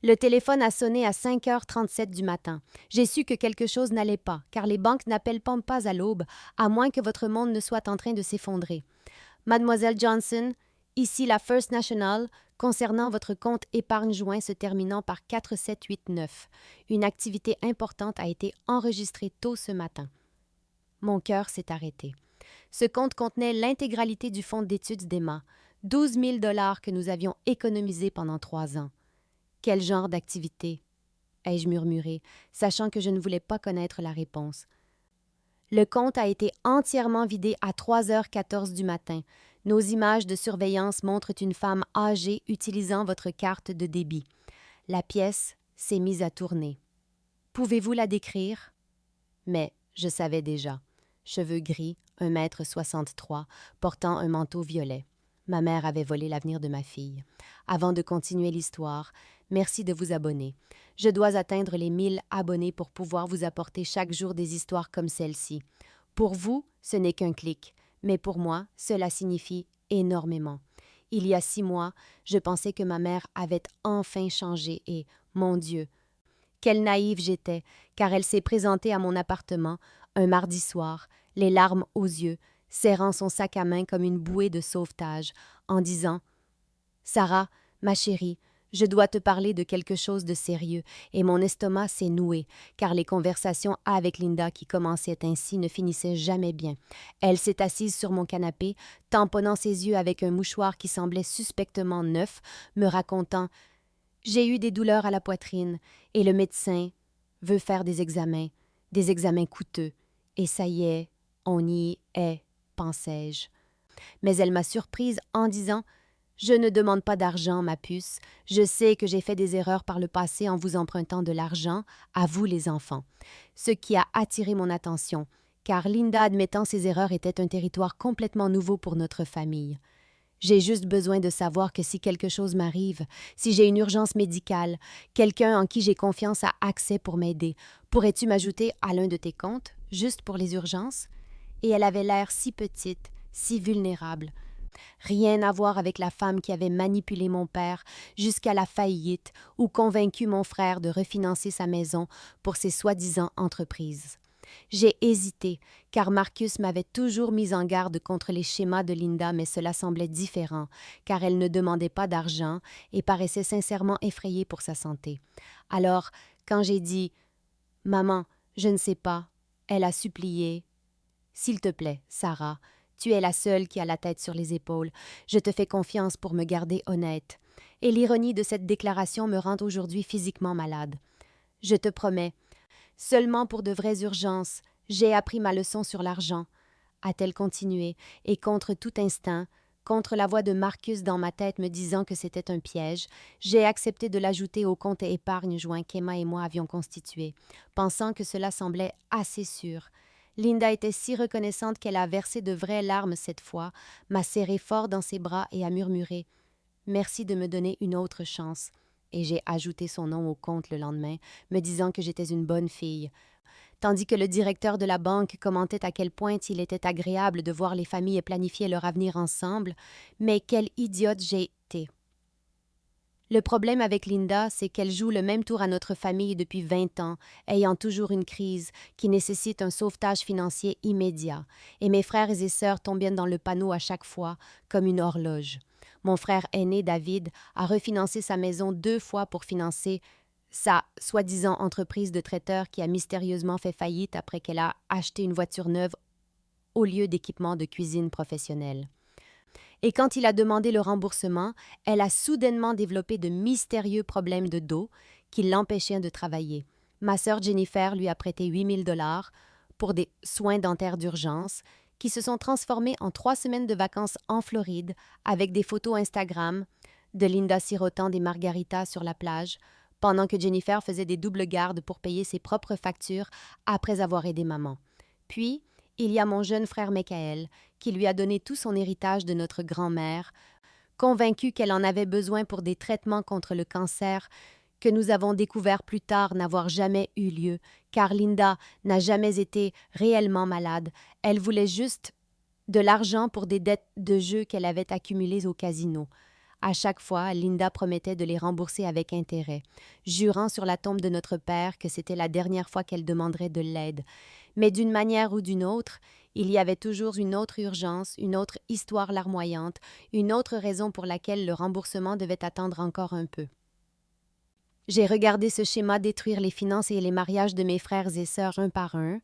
Le téléphone a sonné à 5h37 du matin. J'ai su que quelque chose n'allait pas, car les banques n'appellent pas à l'aube, à moins que votre monde ne soit en train de s'effondrer. Mademoiselle Johnson, ici la First National, concernant votre compte épargne joint se terminant par 4789. Une activité importante a été enregistrée tôt ce matin. Mon cœur s'est arrêté. Ce compte contenait l'intégralité du fonds d'études d'Emma, 12 000 $ que nous avions économisés pendant 3 ans. Quel genre d'activité? Ai-je murmuré, sachant que je ne voulais pas connaître la réponse. Le compte a été entièrement vidé à 3h14 du matin. Nos images de surveillance montrent une femme âgée utilisant votre carte de débit. La pièce s'est mise à tourner. Pouvez-vous la décrire? Mais je savais déjà. Cheveux gris, 1,63 m, portant un manteau violet. Ma mère avait volé l'avenir de ma fille. Avant de continuer l'histoire, merci de vous abonner. Je dois atteindre les 1000 abonnés pour pouvoir vous apporter chaque jour des histoires comme celle-ci. Pour vous, ce n'est qu'un clic, mais pour moi, cela signifie énormément. Il y a 6 mois, je pensais que ma mère avait enfin changé et, mon Dieu, quelle naïve j'étais, car elle s'est présentée à mon appartement un mardi soir, les larmes aux yeux, serrant son sac à main comme une bouée de sauvetage, en disant « Sarah, ma chérie, je dois te parler de quelque chose de sérieux, et mon estomac s'est noué, car les conversations avec Linda qui commençaient ainsi ne finissaient jamais bien. Elle s'est assise sur mon canapé, tamponnant ses yeux avec un mouchoir qui semblait suspectement neuf, me racontant « J'ai eu des douleurs à la poitrine, et le médecin veut faire des examens coûteux, et ça y est, on y est, pensai-je. » Mais elle m'a surprise en disant « Je ne demande pas d'argent, ma puce. Je sais que j'ai fait des erreurs par le passé en vous empruntant de l'argent, à vous les enfants. » Ce qui a attiré mon attention, car Linda admettant ses erreurs était un territoire complètement nouveau pour notre famille. J'ai juste besoin de savoir que si quelque chose m'arrive, si j'ai une urgence médicale, quelqu'un en qui j'ai confiance a accès pour m'aider. Pourrais-tu m'ajouter à l'un de tes comptes, juste pour les urgences? Et elle avait l'air si petite, si vulnérable. Rien à voir avec la femme qui avait manipulé mon père jusqu'à la faillite ou convaincu mon frère de refinancer sa maison pour ses soi-disant entreprises. J'ai hésité, car Marcus m'avait toujours mis en garde contre les schémas de Linda, mais cela semblait différent, car elle ne demandait pas d'argent et paraissait sincèrement effrayée pour sa santé. Alors, quand j'ai dit « Maman, je ne sais pas », elle a supplié « S'il te plaît, Sarah, tu es la seule qui a la tête sur les épaules. Je te fais confiance pour me garder honnête. » Et l'ironie de cette déclaration me rend aujourd'hui physiquement malade. Je te promets, seulement pour de vraies urgences, j'ai appris ma leçon sur l'argent, a-t-elle continué, et contre tout instinct, contre la voix de Marcus dans ma tête me disant que c'était un piège, j'ai accepté de l'ajouter au compte épargne joint qu'Emma et moi avions constitué, pensant que cela semblait assez sûr. Linda était si reconnaissante qu'elle a versé de vraies larmes cette fois, m'a serré fort dans ses bras et a murmuré « Merci de me donner une autre chance ». Et j'ai ajouté son nom au compte le lendemain, me disant que j'étais une bonne fille. Tandis que le directeur de la banque commentait à quel point il était agréable de voir les familles planifier leur avenir ensemble, mais quelle idiote j'ai été. Le problème avec Linda, c'est qu'elle joue le même tour à notre famille depuis 20 ans, ayant toujours une crise qui nécessite un sauvetage financier immédiat, et mes frères et sœurs tombent bien dans le panneau à chaque fois, comme une horloge. Mon frère aîné, David, a refinancé sa maison 2 fois pour financer sa soi-disant entreprise de traiteur qui a mystérieusement fait faillite après qu'elle a acheté une voiture neuve au lieu d'équipement de cuisine professionnel. Et quand il a demandé le remboursement, elle a soudainement développé de mystérieux problèmes de dos qui l'empêchaient de travailler. Ma sœur Jennifer lui a prêté 8 000 $ pour des soins dentaires d'urgence qui se sont transformés en 3 semaines de vacances en Floride avec des photos Instagram de Linda sirotant des margaritas sur la plage pendant que Jennifer faisait des doubles gardes pour payer ses propres factures après avoir aidé maman. Puis, il y a mon jeune frère Michael, qui lui a donné tout son héritage de notre grand-mère, convaincu qu'elle en avait besoin pour des traitements contre le cancer que nous avons découvert plus tard n'avoir jamais eu lieu, car Linda n'a jamais été réellement malade. Elle voulait juste de l'argent pour des dettes de jeu qu'elle avait accumulées au casino. À chaque fois, Linda promettait de les rembourser avec intérêt, jurant sur la tombe de notre père que c'était la dernière fois qu'elle demanderait de l'aide. Mais d'une manière ou d'une autre, il y avait toujours une autre urgence, une autre histoire larmoyante, une autre raison pour laquelle le remboursement devait attendre encore un peu. J'ai regardé ce schéma détruire les finances et les mariages de mes frères et sœurs un par un.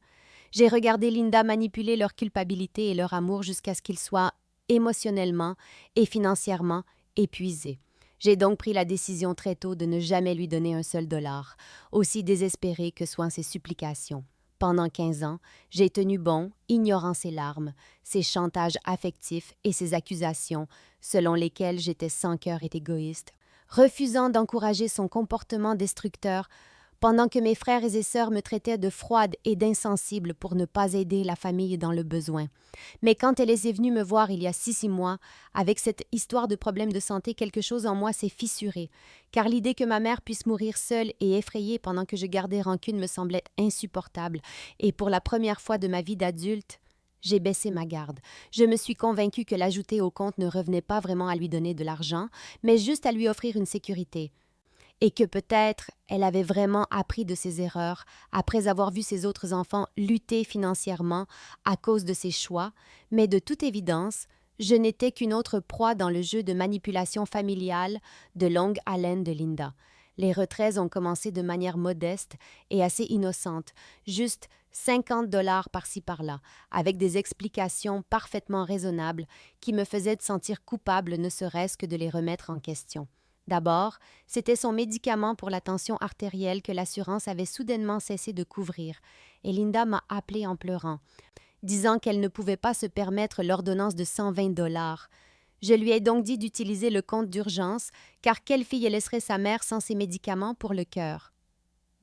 J'ai regardé Linda manipuler leur culpabilité et leur amour jusqu'à ce qu'ils soient émotionnellement et financièrement épuisés. J'ai donc pris la décision très tôt de ne jamais lui donner un seul dollar, aussi désespérées que soient ses supplications. Pendant 15 ans, j'ai tenu bon, ignorant ses larmes, ses chantages affectifs et ses accusations, selon lesquelles j'étais sans cœur et égoïste, refusant d'encourager son comportement destructeur, pendant que mes frères et sœurs me traitaient de froide et d'insensible pour ne pas aider la famille dans le besoin. Mais quand elle est venue me voir il y a 6 mois, avec cette histoire de problème de santé, quelque chose en moi s'est fissuré, car l'idée que ma mère puisse mourir seule et effrayée pendant que je gardais rancune me semblait insupportable, et pour la première fois de ma vie d'adulte, j'ai baissé ma garde. Je me suis convaincue que l'ajouter au compte ne revenait pas vraiment à lui donner de l'argent, mais juste à lui offrir une sécurité. Et que peut-être elle avait vraiment appris de ses erreurs après avoir vu ses autres enfants lutter financièrement à cause de ses choix, mais de toute évidence, je n'étais qu'une autre proie dans le jeu de manipulation familiale de longue haleine de Linda. Les retraits ont commencé de manière modeste et assez innocente, juste 50 $ par-ci par-là, avec des explications parfaitement raisonnables qui me faisaient sentir coupable ne serait-ce que de les remettre en question. D'abord, c'était son médicament pour la tension artérielle que l'assurance avait soudainement cessé de couvrir, et Linda m'a appelée en pleurant, disant qu'elle ne pouvait pas se permettre l'ordonnance de 120 $. Je lui ai donc dit d'utiliser le compte d'urgence, car quelle fille laisserait sa mère sans ses médicaments pour le cœur?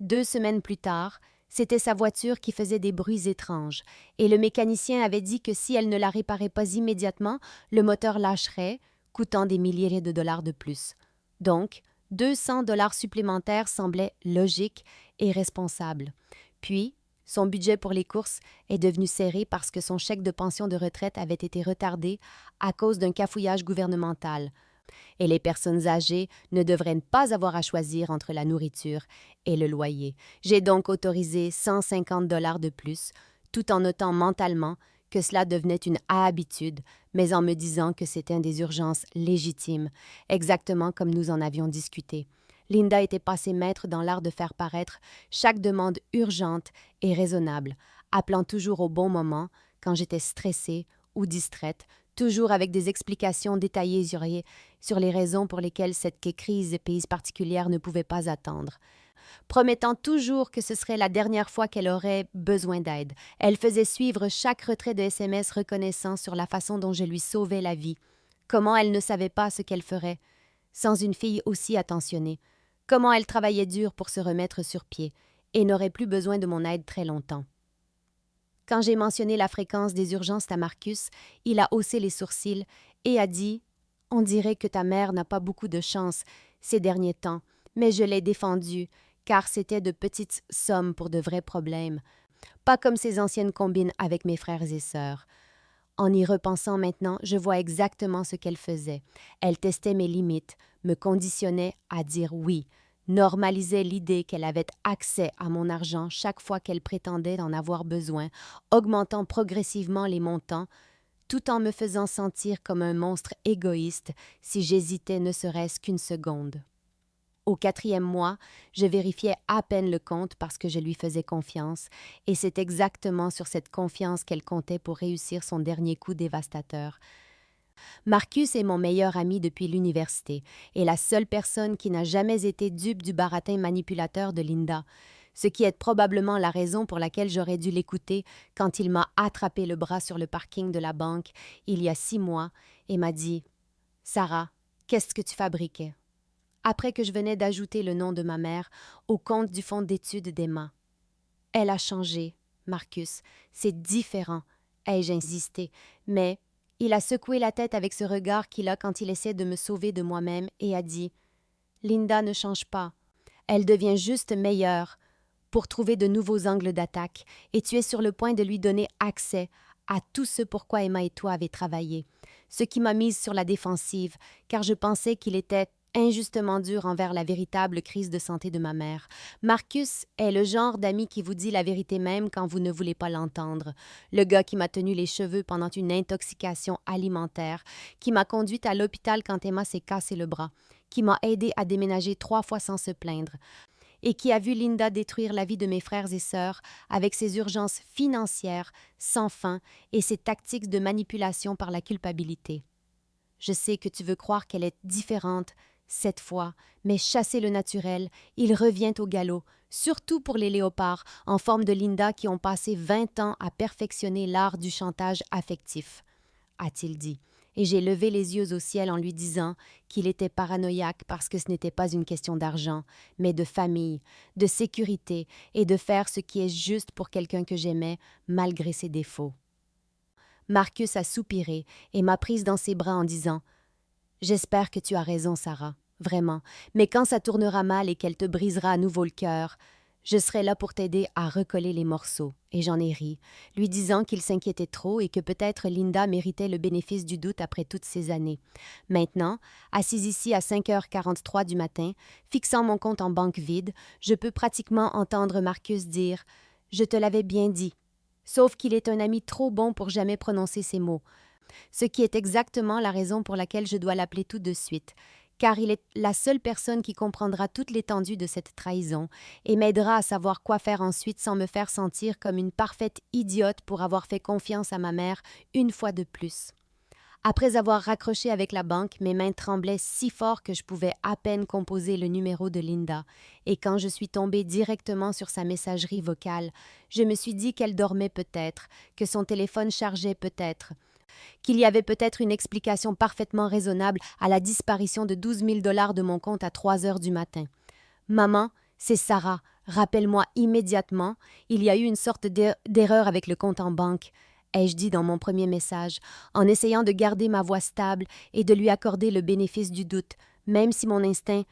2 semaines plus tard, c'était sa voiture qui faisait des bruits étranges, et le mécanicien avait dit que si elle ne la réparait pas immédiatement, le moteur lâcherait, coûtant des milliers de dollars de plus. Donc, 200 $ supplémentaires semblaient logiques et responsables. Puis, son budget pour les courses est devenu serré parce que son chèque de pension de retraite avait été retardé à cause d'un cafouillage gouvernemental. Et les personnes âgées ne devraient pas avoir à choisir entre la nourriture et le loyer. J'ai donc autorisé 150 $ de plus, tout en notant mentalement que cela devenait une habitude, mais en me disant que c'était des urgences légitimes, exactement comme nous en avions discuté. Linda était passée maître dans l'art de faire paraître chaque demande urgente et raisonnable, appelant toujours au bon moment, quand j'étais stressée ou distraite, toujours avec des explications détaillées sur les raisons pour lesquelles cette crise particulière ne pouvait pas attendre. Promettant toujours que ce serait la dernière fois qu'elle aurait besoin d'aide. Elle faisait suivre chaque retrait de SMS reconnaissant sur la façon dont je lui sauvais la vie. Comment elle ne savait pas ce qu'elle ferait sans une fille aussi attentionnée. Comment elle travaillait dur pour se remettre sur pied et n'aurait plus besoin de mon aide très longtemps. Quand j'ai mentionné la fréquence des urgences à Marcus, il a haussé les sourcils et a dit « On dirait que ta mère n'a pas beaucoup de chance ces derniers temps, mais je l'ai défendue, car c'était de petites sommes pour de vrais problèmes, pas comme ses anciennes combines avec mes frères et sœurs. » En y repensant maintenant, je vois exactement ce qu'elle faisait. Elle testait mes limites, me conditionnait à dire oui, normalisait l'idée qu'elle avait accès à mon argent chaque fois qu'elle prétendait en avoir besoin, augmentant progressivement les montants, tout en me faisant sentir comme un monstre égoïste si j'hésitais ne serait-ce qu'une seconde. Au 4e mois, je vérifiais à peine le compte parce que je lui faisais confiance, et c'est exactement sur cette confiance qu'elle comptait pour réussir son dernier coup dévastateur. Marcus est mon meilleur ami depuis l'université, et la seule personne qui n'a jamais été dupe du baratin manipulateur de Linda, ce qui est probablement la raison pour laquelle j'aurais dû l'écouter quand il m'a attrapé le bras sur le parking de la banque il y a 6 mois et m'a dit « Sarah, qu'est-ce que tu fabriquais? » Après que je venais d'ajouter le nom de ma mère au compte du fonds d'études d'Emma. « Elle a changé, Marcus, c'est différent, » ai-je insisté, mais il a secoué la tête avec ce regard qu'il a quand il essaie de me sauver de moi-même et a dit « Linda ne change pas, elle devient juste meilleure pour trouver de nouveaux angles d'attaque et tu es sur le point de lui donner accès à tout ce pourquoi Emma et toi avez travaillé. ce qui m'a mise sur la défensive, car je pensais qu'il était injustement dur envers la véritable crise de santé de ma mère. Marcus est le genre d'ami qui vous dit la vérité même quand vous ne voulez pas l'entendre. Le gars qui m'a tenu les cheveux pendant une intoxication alimentaire, qui m'a conduite à l'hôpital quand Emma s'est cassé le bras, qui m'a aidé à déménager 3 fois sans se plaindre, et qui a vu Linda détruire la vie de mes frères et sœurs avec ses urgences financières sans fin et ses tactiques de manipulation par la culpabilité. Je sais que tu veux croire qu'elle est différente cette fois, mais chasser le naturel, il revient au galop, surtout pour les léopards en forme de Linda qui ont passé 20 ans à perfectionner l'art du chantage affectif, a-t-il dit, et j'ai levé les yeux au ciel en lui disant qu'il était paranoïaque parce que ce n'était pas une question d'argent, mais de famille, de sécurité et de faire ce qui est juste pour quelqu'un que j'aimais, malgré ses défauts. Marcus a soupiré et m'a prise dans ses bras en disant « J'espère que tu as raison, Sarah, vraiment, mais quand ça tournera mal et qu'elle te brisera à nouveau le cœur, je serai là pour t'aider à recoller les morceaux. » Et j'en ai ri, lui disant qu'il s'inquiétait trop et que peut-être Linda méritait le bénéfice du doute après toutes ces années. Maintenant, assise ici à 5h43 du matin, fixant mon compte en banque vide, je peux pratiquement entendre Marcus dire « Je te l'avais bien dit », sauf qu'il est un ami trop bon pour jamais prononcer ces mots, ce qui est exactement la raison pour laquelle je dois l'appeler tout de suite, car il est la seule personne qui comprendra toute l'étendue de cette trahison et m'aidera à savoir quoi faire ensuite sans me faire sentir comme une parfaite idiote pour avoir fait confiance à ma mère une fois de plus. Après avoir raccroché avec la banque, mes mains tremblaient si fort que je pouvais à peine composer le numéro de Linda, et quand je suis tombée directement sur sa messagerie vocale, je me suis dit qu'elle dormait peut-être, que son téléphone chargeait peut-être, qu'il y avait peut-être une explication parfaitement raisonnable à la disparition de 12 000 $ de mon compte à 3 heures du matin. « Maman, c'est Sarah, rappelle-moi immédiatement, il y a eu une sorte d'erreur avec le compte en banque. » ai-je dit dans mon premier message, en essayant de garder ma voix stable et de lui accorder le bénéfice du doute, même si mon instinct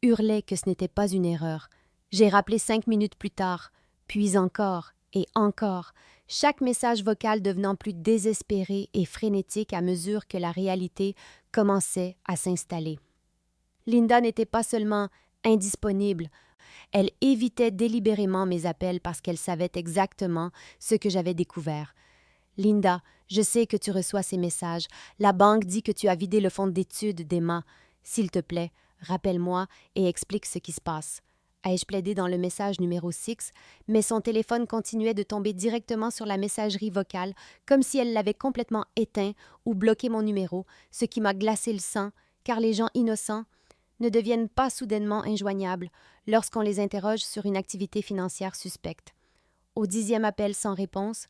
hurlait que ce n'était pas une erreur. J'ai rappelé 5 minutes plus tard, puis encore et encore, chaque message vocal devenant plus désespéré et frénétique à mesure que la réalité commençait à s'installer. Linda n'était pas seulement indisponible, elle évitait délibérément mes appels parce qu'elle savait exactement ce que j'avais découvert. « Linda, je sais que tu reçois ces messages. La banque dit que tu as vidé le fonds d'études d'Emma. S'il te plaît, rappelle-moi et explique ce qui se passe. » Ai-je plaidé dans le message numéro 6, mais son téléphone continuait de tomber directement sur la messagerie vocale, comme si elle l'avait complètement éteint ou bloqué mon numéro, ce qui m'a glacé le sang, car les gens innocents ne deviennent pas soudainement injoignables lorsqu'on les interroge sur une activité financière suspecte. Au 10e appel sans réponse,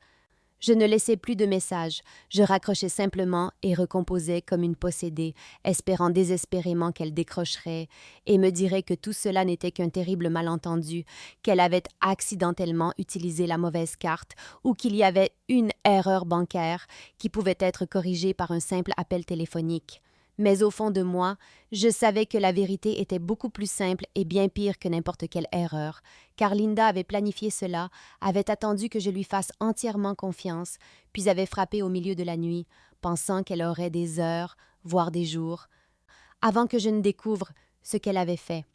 je ne laissais plus de messages, je raccrochais simplement et recomposais comme une possédée, espérant désespérément qu'elle décrocherait et me dirait que tout cela n'était qu'un terrible malentendu, qu'elle avait accidentellement utilisé la mauvaise carte ou qu'il y avait une erreur bancaire qui pouvait être corrigée par un simple appel téléphonique. Mais au fond de moi, je savais que la vérité était beaucoup plus simple et bien pire que n'importe quelle erreur, car Linda avait planifié cela, avait attendu que je lui fasse entièrement confiance, puis avait frappé au milieu de la nuit, pensant qu'elle aurait des heures, voire des jours, avant que je ne découvre ce qu'elle avait fait.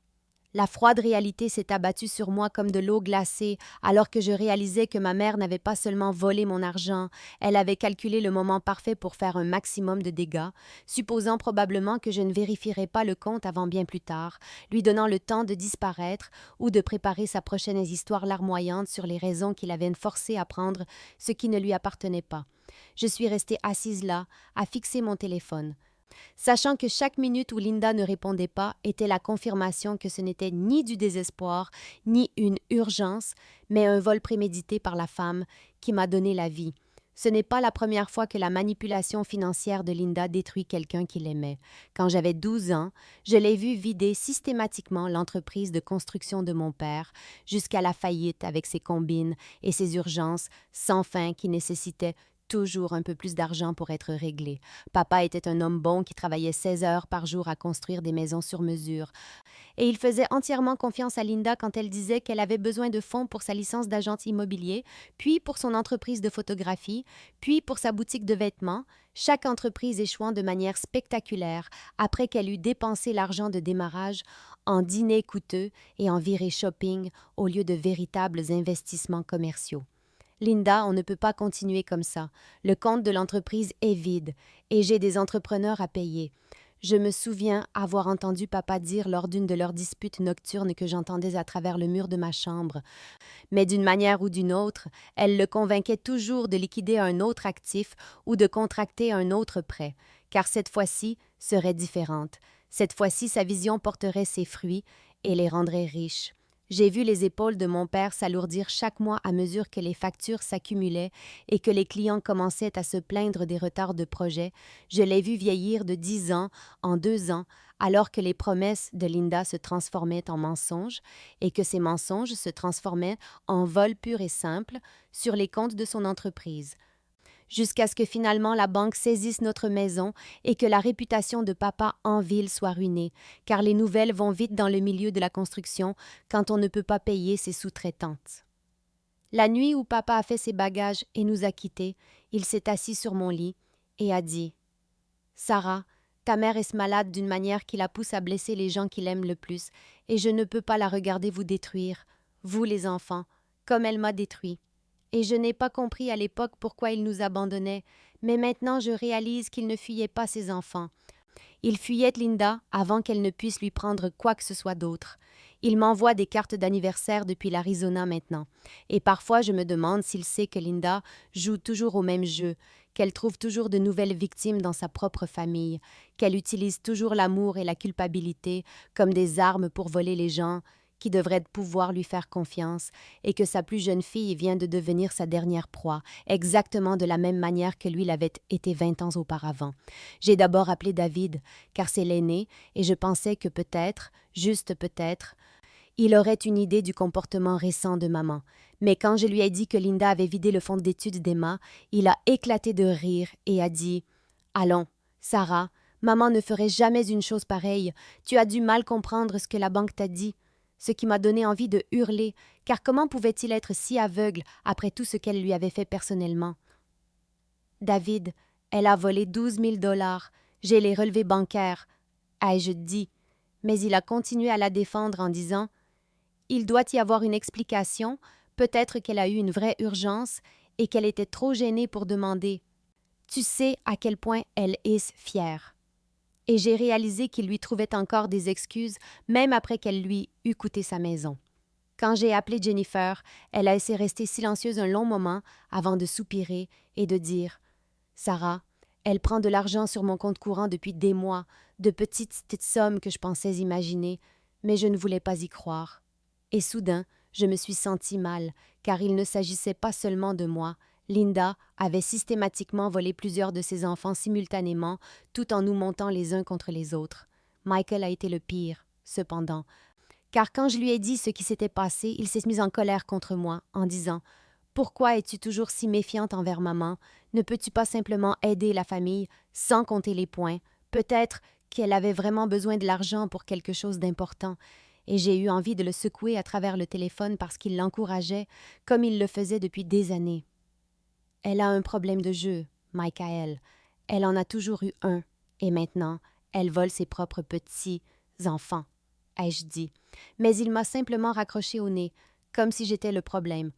La froide réalité s'est abattue sur moi comme de l'eau glacée, alors que je réalisais que ma mère n'avait pas seulement volé mon argent, elle avait calculé le moment parfait pour faire un maximum de dégâts, supposant probablement que je ne vérifierais pas le compte avant bien plus tard, lui donnant le temps de disparaître ou de préparer sa prochaine histoire larmoyante sur les raisons qui l'avaient forcé à prendre ce qui ne lui appartenait pas. Je suis restée assise là, à fixer mon téléphone, sachant que chaque minute où Linda ne répondait pas était la confirmation que ce n'était ni du désespoir, ni une urgence, mais un vol prémédité par la femme qui m'a donné la vie. Ce n'est pas la première fois que la manipulation financière de Linda détruit quelqu'un qui l'aimait. Quand j'avais 12 ans, je l'ai vue vider systématiquement l'entreprise de construction de mon père, jusqu'à la faillite avec ses combines et ses urgences sans fin qui nécessitaient toujours un peu plus d'argent pour être réglé. Papa était un homme bon qui travaillait 16 heures par jour à construire des maisons sur mesure. Et il faisait entièrement confiance à Linda quand elle disait qu'elle avait besoin de fonds pour sa licence d'agente immobilier, puis pour son entreprise de photographie, puis pour sa boutique de vêtements, chaque entreprise échouant de manière spectaculaire après qu'elle eut dépensé l'argent de démarrage en dîners coûteux et en virées shopping au lieu de véritables investissements commerciaux. Linda, on ne peut pas continuer comme ça. Le compte de l'entreprise est vide et j'ai des entrepreneurs à payer. Je me souviens avoir entendu papa dire lors d'une de leurs disputes nocturnes que j'entendais à travers le mur de ma chambre. Mais d'une manière ou d'une autre, elle le convainquait toujours de liquider un autre actif ou de contracter un autre prêt, car cette fois-ci serait différente. Cette fois-ci, sa vision porterait ses fruits et les rendrait riches. J'ai vu les épaules de mon père s'alourdir chaque mois à mesure que les factures s'accumulaient et que les clients commençaient à se plaindre des retards de projet. Je l'ai vu vieillir de 10 ans en 2 ans, alors que les promesses de Linda se transformaient en mensonges et que ces mensonges se transformaient en vols purs et simples sur les comptes de son entreprise. Jusqu'à ce que finalement la banque saisisse notre maison et que la réputation de papa en ville soit ruinée, car les nouvelles vont vite dans le milieu de la construction quand on ne peut pas payer ses sous-traitantes. La nuit où papa a fait ses bagages et nous a quittés, il s'est assis sur mon lit et a dit « Sarah, ta mère est malade d'une manière qui la pousse à blesser les gens qui l'aiment le plus, et je ne peux pas la regarder vous détruire, vous les enfants, comme elle m'a détruit. Et je n'ai pas compris à l'époque pourquoi il nous abandonnait, mais maintenant je réalise qu'il ne fuyait pas ses enfants. Il fuyait Linda avant qu'elle ne puisse lui prendre quoi que ce soit d'autre. Il m'envoie des cartes d'anniversaire depuis l'Arizona maintenant, et parfois je me demande s'il sait que Linda joue toujours au même jeu, qu'elle trouve toujours de nouvelles victimes dans sa propre famille, qu'elle utilise toujours l'amour et la culpabilité comme des armes pour voler les gens qui devrait pouvoir lui faire confiance, et que sa plus jeune fille vient de devenir sa dernière proie, exactement de la même manière que lui l'avait été 20 ans auparavant. J'ai d'abord appelé David, car c'est l'aîné, et je pensais que peut-être, juste peut-être, il aurait une idée du comportement récent de maman. Mais quand je lui ai dit que Linda avait vidé le fonds d'études d'Emma, il a éclaté de rire et a dit « Allons, Sarah, maman ne ferait jamais une chose pareille. Tu as dû mal comprendre ce que la banque t'a dit. » Ce qui m'a donné envie de hurler, car comment pouvait-il être si aveugle après tout ce qu'elle lui avait fait personnellement? David, elle a volé 12 000 $. J'ai les relevés bancaires, ai-je dit, mais il a continué à la défendre en disant « Il doit y avoir une explication, peut-être qu'elle a eu une vraie urgence et qu'elle était trop gênée pour demander. Tu sais à quel point elle est fière. » Et j'ai réalisé qu'il lui trouvait encore des excuses, même après qu'elle lui eût coûté sa maison. Quand j'ai appelé Jennifer, elle a laissé rester silencieuse un long moment avant de soupirer et de dire « Sarah, elle prend de l'argent sur mon compte courant depuis des mois, de petites sommes que je pensais imaginer, mais je ne voulais pas y croire. » Et soudain, je me suis sentie mal, car il ne s'agissait pas seulement de moi. Linda avait systématiquement volé plusieurs de ses enfants simultanément, tout en nous montant les uns contre les autres. Michael a été le pire, cependant, car quand je lui ai dit ce qui s'était passé, il s'est mis en colère contre moi, en disant « Pourquoi es-tu toujours si méfiante envers maman? Ne peux-tu pas simplement aider la famille, sans compter les points? Peut-être qu'elle avait vraiment besoin de l'argent pour quelque chose d'important. » Et j'ai eu envie de le secouer à travers le téléphone parce qu'il l'encourageait, comme il le faisait depuis des années. Elle a un problème de jeu, Michael. Elle en a toujours eu un, et maintenant, elle vole ses propres petits enfants, ai-je dit. Mais il m'a simplement raccroché au nez, comme si j'étais le problème.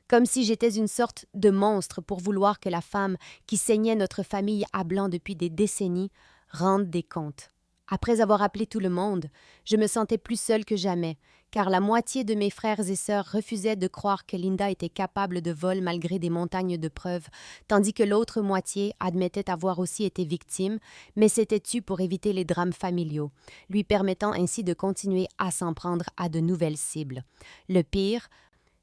Comme si j'étais une sorte de monstre pour vouloir que la femme qui saignait notre famille à blanc depuis des décennies rende des comptes. Après avoir appelé tout le monde, je me sentais plus seule que jamais, car la moitié de mes frères et sœurs refusaient de croire que Linda était capable de vol malgré des montagnes de preuves, tandis que l'autre moitié admettait avoir aussi été victime, mais s'était tue pour éviter les drames familiaux, lui permettant ainsi de continuer à s'en prendre à de nouvelles cibles. Le pire,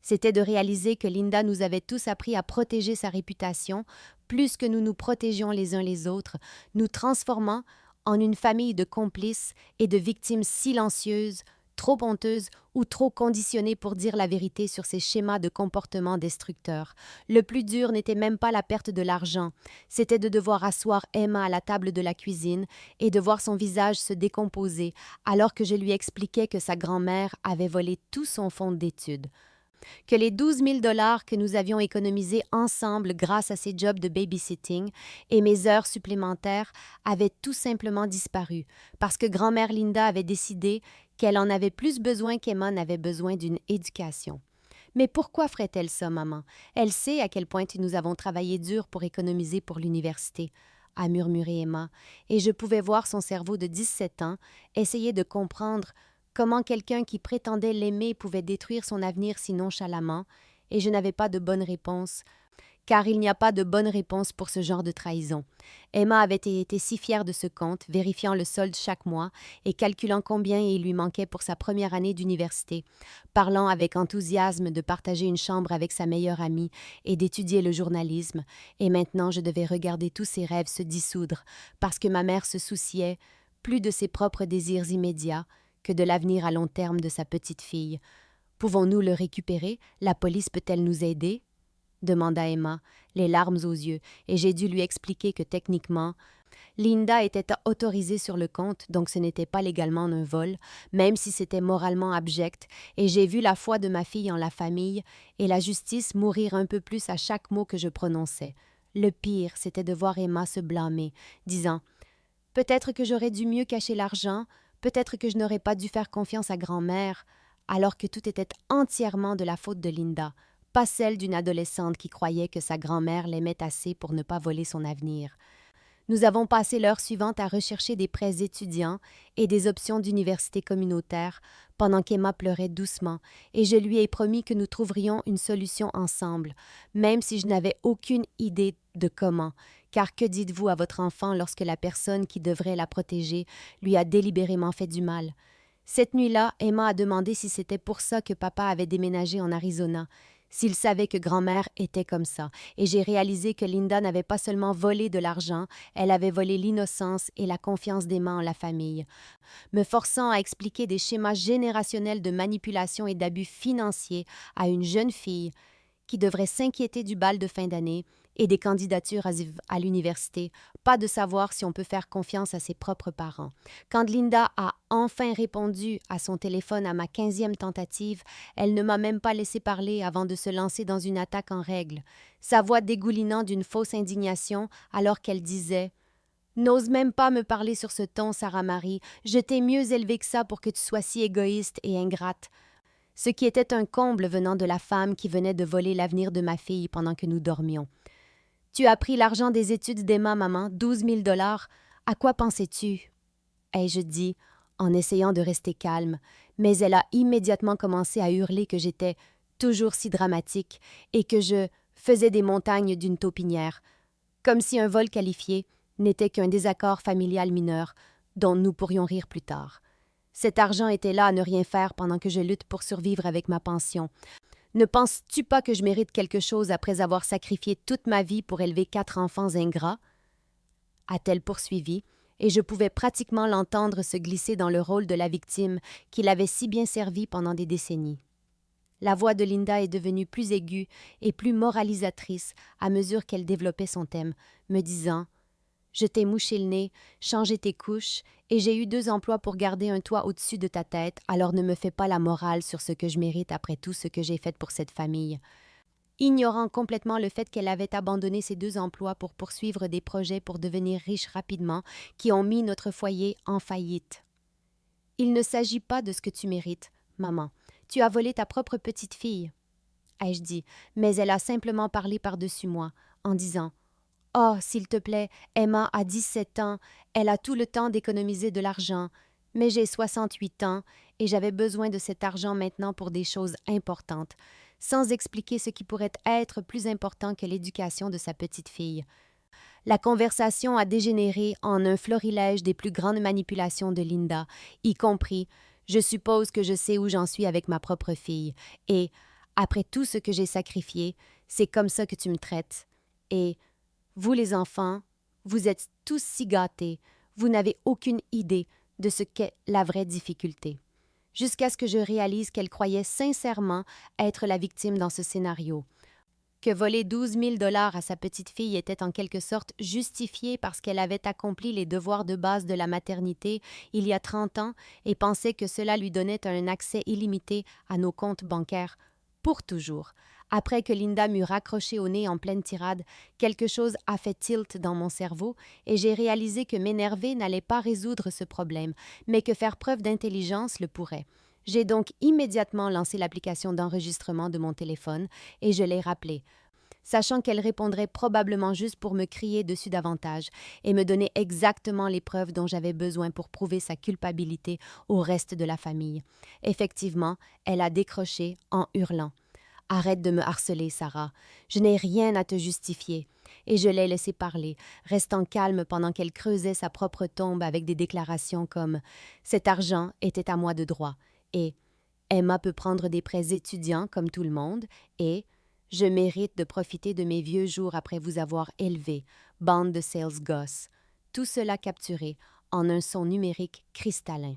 c'était de réaliser que Linda nous avait tous appris à protéger sa réputation, plus que nous nous protégions les uns les autres, nous transformant en une famille de complices et de victimes silencieuses, trop honteuse ou trop conditionnée pour dire la vérité sur ses schémas de comportement destructeurs. Le plus dur n'était même pas la perte de l'argent, c'était de devoir asseoir Emma à la table de la cuisine et de voir son visage se décomposer alors que je lui expliquais que sa grand-mère avait volé tout son fonds d'études, que les 12 000 $ que nous avions économisés ensemble grâce à ses jobs de babysitting et mes heures supplémentaires avaient tout simplement disparu parce que grand-mère Linda avait décidé qu'elle en avait plus besoin qu'Emma n'avait besoin d'une éducation. Mais pourquoi ferait-elle ça, maman? Elle sait à quel point nous avons travaillé dur pour économiser pour l'université, a murmuré Emma, et je pouvais voir son cerveau de 17 ans essayer de comprendre comment quelqu'un qui prétendait l'aimer pouvait détruire son avenir si nonchalamment, et je n'avais pas de bonne réponse, car il n'y a pas de bonne réponse pour ce genre de trahison. Emma avait été si fière de ce compte, vérifiant le solde chaque mois et calculant combien il lui manquait pour sa première année d'université, parlant avec enthousiasme de partager une chambre avec sa meilleure amie et d'étudier le journalisme, et maintenant je devais regarder tous ses rêves se dissoudre, parce que ma mère se souciait plus de ses propres désirs immédiats que de l'avenir à long terme de sa petite fille. Pouvons-nous le récupérer? La police peut-elle nous aider? Demanda Emma, les larmes aux yeux, et j'ai dû lui expliquer que techniquement, Linda était autorisée sur le compte, donc ce n'était pas légalement un vol, même si c'était moralement abject, et j'ai vu la foi de ma fille en la famille et la justice mourir un peu plus à chaque mot que je prononçais. Le pire, c'était de voir Emma se blâmer, disant « Peut-être que j'aurais dû mieux cacher l'argent, peut-être que je n'aurais pas dû faire confiance à grand-mère, alors que tout était entièrement de la faute de Linda. » Pas celle d'une adolescente qui croyait que sa grand-mère l'aimait assez pour ne pas voler son avenir. Nous avons passé l'heure suivante à rechercher des prêts étudiants et des options d'université communautaire pendant qu'Emma pleurait doucement, et je lui ai promis que nous trouverions une solution ensemble, même si je n'avais aucune idée de comment, car que dites-vous à votre enfant lorsque la personne qui devrait la protéger lui a délibérément fait du mal? Cette nuit-là, Emma a demandé si c'était pour ça que papa avait déménagé en Arizona, s'il savait que grand-mère était comme ça, et j'ai réalisé que Linda n'avait pas seulement volé de l'argent, elle avait volé l'innocence et la confiance d'Emma en la famille, me forçant à expliquer des schémas générationnels de manipulation et d'abus financiers à une jeune fille qui devrait s'inquiéter du bal de fin d'année et des candidatures à l'université, pas de savoir si on peut faire confiance à ses propres parents. Quand Linda a enfin répondu à son téléphone à ma 15e tentative, elle ne m'a même pas laissé parler avant de se lancer dans une attaque en règle, sa voix dégoulinant d'une fausse indignation alors qu'elle disait « N'ose même pas me parler sur ce ton, Sarah Marie, je t'ai mieux élevée que ça pour que tu sois si égoïste et ingrate. » Ce qui était un comble venant de la femme qui venait de voler l'avenir de ma fille pendant que nous dormions. « Tu as pris l'argent des études d'Emma, maman, 12 000 $. À quoi pensais-tu? » ai-je dit, en essayant de rester calme, mais elle a immédiatement commencé à hurler que j'étais toujours si dramatique et que je faisais des montagnes d'une taupinière, comme si un vol qualifié n'était qu'un désaccord familial mineur dont nous pourrions rire plus tard. Cet argent était là à ne rien faire pendant que je lutte pour survivre avec ma pension. Ne penses-tu pas que je mérite quelque chose après avoir sacrifié toute ma vie pour élever 4 enfants ingrats? A-t-elle poursuivi, et je pouvais pratiquement l'entendre se glisser dans le rôle de la victime qui l'avait si bien servi pendant des décennies. La voix de Linda est devenue plus aiguë et plus moralisatrice à mesure qu'elle développait son thème, me disant « Je t'ai mouché le nez, changé tes couches, et j'ai eu 2 emplois pour garder un toit au-dessus de ta tête, alors ne me fais pas la morale sur ce que je mérite après tout ce que j'ai fait pour cette famille. » Ignorant complètement le fait qu'elle avait abandonné ses 2 emplois pour poursuivre des projets pour devenir riche rapidement, qui ont mis notre foyer en faillite. « Il ne s'agit pas de ce que tu mérites, maman. Tu as volé ta propre petite fille. » ai-je dit, mais elle a simplement parlé par-dessus moi, en disant « Oh, s'il te plaît, Emma a 17 ans, elle a tout le temps d'économiser de l'argent, mais j'ai 68 ans et j'avais besoin de cet argent maintenant pour des choses importantes, sans expliquer ce qui pourrait être plus important que l'éducation de sa petite fille. » La conversation a dégénéré en un florilège des plus grandes manipulations de Linda, y compris « Je suppose que je sais où j'en suis avec ma propre fille, et, après tout ce que j'ai sacrifié, c'est comme ça que tu me traites. Et, vous les enfants, vous êtes tous si gâtés, vous n'avez aucune idée de ce qu'est la vraie difficulté. » jusqu'à ce que je réalise qu'elle croyait sincèrement être la victime dans ce scénario. Que voler 12 000 $ à sa petite fille était en quelque sorte justifié parce qu'elle avait accompli les devoirs de base de la maternité il y a 30 ans et pensait que cela lui donnait un accès illimité à nos comptes bancaires pour toujours. Après que Linda m'eut raccroché au nez en pleine tirade, quelque chose a fait tilt dans mon cerveau et j'ai réalisé que m'énerver n'allait pas résoudre ce problème, mais que faire preuve d'intelligence le pourrait. J'ai donc immédiatement lancé l'application d'enregistrement de mon téléphone et je l'ai rappelée, sachant qu'elle répondrait probablement juste pour me crier dessus davantage et me donner exactement les preuves dont j'avais besoin pour prouver sa culpabilité au reste de la famille. Effectivement, elle a décroché en hurlant. « Arrête de me harceler, Sarah. Je n'ai rien à te justifier. » Et je l'ai laissée parler, restant calme pendant qu'elle creusait sa propre tombe avec des déclarations comme « Cet argent était à moi de droit » et « Emma peut prendre des prêts étudiants comme tout le monde » et « Je mérite de profiter de mes vieux jours après vous avoir élevé, bande de sales gosses. » Tout cela capturé en un son numérique cristallin.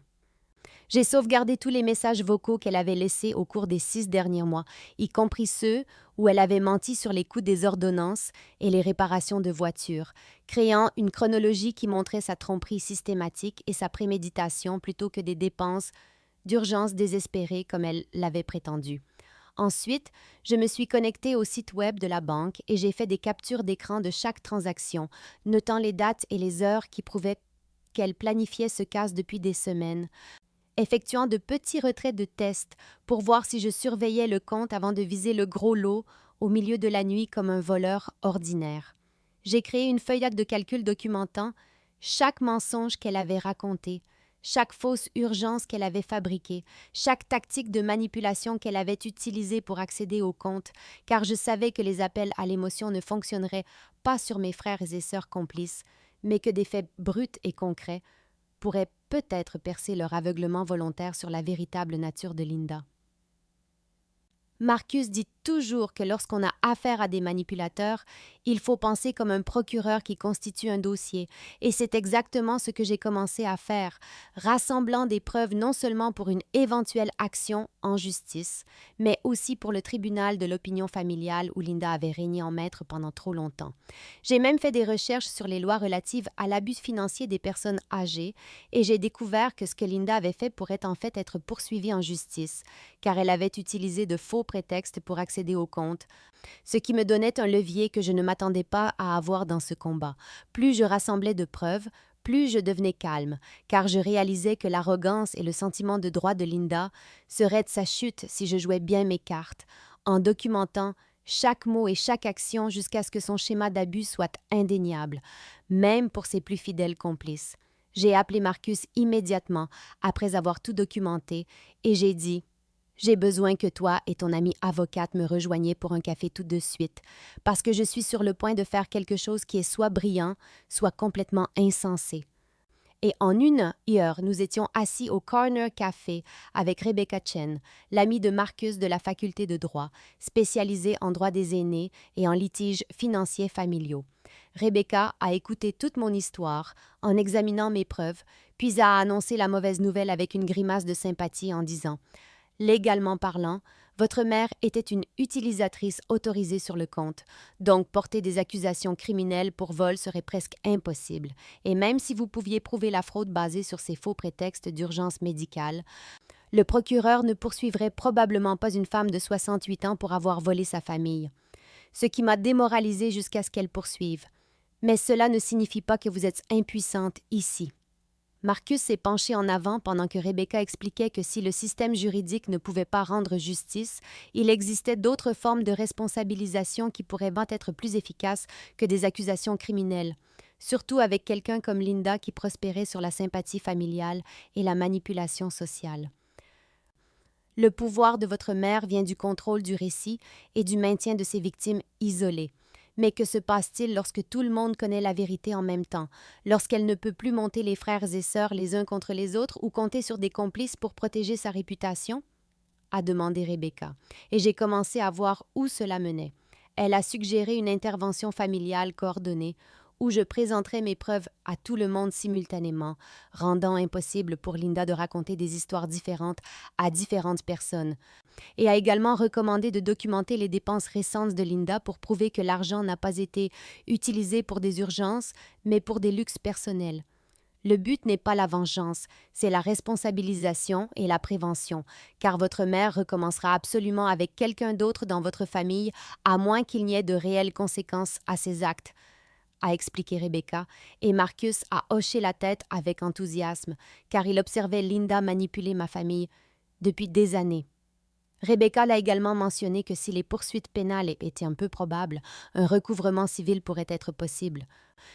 J'ai sauvegardé tous les messages vocaux qu'elle avait laissés au cours des 6 derniers mois, y compris ceux où elle avait menti sur les coûts des ordonnances et les réparations de voitures, créant une chronologie qui montrait sa tromperie systématique et sa préméditation plutôt que des dépenses d'urgence désespérées comme elle l'avait prétendu. Ensuite, je me suis connectée au site web de la banque et j'ai fait des captures d'écran de chaque transaction, notant les dates et les heures qui prouvaient qu'elle planifiait ce casse depuis des semaines, effectuant de petits retraits de test pour voir si je surveillais le compte avant de viser le gros lot au milieu de la nuit comme un voleur ordinaire. J'ai créé une feuille de calcul documentant chaque mensonge qu'elle avait raconté, chaque fausse urgence qu'elle avait fabriquée, chaque tactique de manipulation qu'elle avait utilisée pour accéder au compte, car je savais que les appels à l'émotion ne fonctionneraient pas sur mes frères et sœurs complices, mais que des faits bruts et concrets pourraient peut-être percer leur aveuglement volontaire sur la véritable nature de Linda. Marcus dit toujours que lorsqu'on a affaire à des manipulateurs, il faut penser comme un procureur qui constitue un dossier, et c'est exactement ce que j'ai commencé à faire, rassemblant des preuves non seulement pour une éventuelle action en justice, mais aussi pour le tribunal de l'opinion familiale où Linda avait régné en maître pendant trop longtemps. J'ai même fait des recherches sur les lois relatives à l'abus financier des personnes âgées, et j'ai découvert que ce que Linda avait fait pourrait en fait être poursuivi en justice, car elle avait utilisé de faux prétextes pour accéder au compte, ce qui me donnait un levier que je ne m'attendais pas à avoir dans ce combat. Plus je rassemblais de preuves, plus je devenais calme, car je réalisais que l'arrogance et le sentiment de droit de Linda seraient de sa chute si je jouais bien mes cartes, en documentant chaque mot et chaque action jusqu'à ce que son schéma d'abus soit indéniable, même pour ses plus fidèles complices. J'ai appelé Marcus immédiatement après avoir tout documenté et j'ai dit « J'ai besoin que toi et ton amie avocate me rejoigniez pour un café tout de suite, parce que je suis sur le point de faire quelque chose qui est soit brillant, soit complètement insensé. » Et en 1 heure, nous étions assis au Corner Café avec Rebecca Chen, l'amie de Marcus de la faculté de droit, spécialisée en droit des aînés et en litiges financiers familiaux. Rebecca a écouté toute mon histoire en examinant mes preuves, puis a annoncé la mauvaise nouvelle avec une grimace de sympathie en disant « Légalement parlant, votre mère était une utilisatrice autorisée sur le compte, donc porter des accusations criminelles pour vol serait presque impossible. Et même si vous pouviez prouver la fraude basée sur ces faux prétextes d'urgence médicale, le procureur ne poursuivrait probablement pas une femme de 68 ans pour avoir volé sa famille. Ce qui m'a démoralisée jusqu'à ce qu'elle poursuive. Mais cela ne signifie pas que vous êtes impuissante ici. » Marcus s'est penché en avant pendant que Rebecca expliquait que si le système juridique ne pouvait pas rendre justice, il existait d'autres formes de responsabilisation qui pourraient bien être plus efficaces que des accusations criminelles, surtout avec quelqu'un comme Linda qui prospérait sur la sympathie familiale et la manipulation sociale. Le pouvoir de votre mère vient du contrôle du récit et du maintien de ses victimes isolées. Mais que se passe-t-il lorsque tout le monde connaît la vérité en même temps, lorsqu'elle ne peut plus monter les frères et sœurs les uns contre les autres ou compter sur des complices pour protéger sa réputation? A demandé Rebecca, et j'ai commencé à voir où cela menait. Elle a suggéré une intervention familiale coordonnée, où je présenterai mes preuves à tout le monde simultanément, rendant impossible pour Linda de raconter des histoires différentes à différentes personnes, et a également recommandé de documenter les dépenses récentes de Linda pour prouver que l'argent n'a pas été utilisé pour des urgences, mais pour des luxes personnels. Le but n'est pas la vengeance, c'est la responsabilisation et la prévention, car votre mère recommencera absolument avec quelqu'un d'autre dans votre famille, à moins qu'il n'y ait de réelles conséquences à ses actes, a expliqué Rebecca, et Marcus a hoché la tête avec enthousiasme, car il observait Linda manipuler ma famille depuis des années. Rebecca l'a également mentionné que si les poursuites pénales étaient un peu probables, un recouvrement civil pourrait être possible.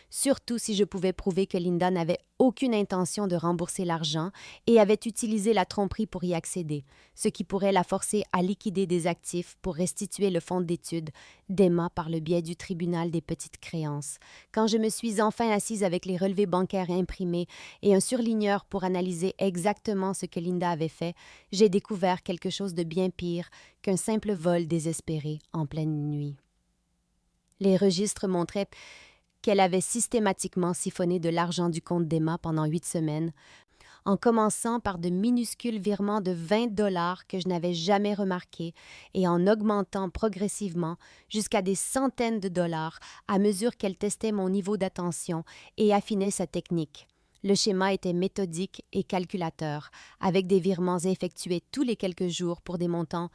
Surtout si je pouvais prouver que Linda n'avait aucune intention de rembourser l'argent et avait utilisé la tromperie pour y accéder, ce qui pourrait la forcer à liquider des actifs pour restituer le fonds d'études d'Emma par le biais du tribunal des petites créances. Quand je me suis enfin assise avec les relevés bancaires imprimés et un surligneur pour analyser exactement ce que Linda avait fait, j'ai découvert quelque chose de bien pire qu'un simple vol désespéré en pleine nuit. Les registres montraient qu'elle avait systématiquement siphonné de l'argent du compte d'Emma pendant 8 semaines, en commençant par de minuscules virements de 20 $ que je n'avais jamais remarqués et en augmentant progressivement jusqu'à des centaines de dollars à mesure qu'elle testait mon niveau d'attention et affinait sa technique. Le schéma était méthodique et calculateur, avec des virements effectués tous les quelques jours pour des montants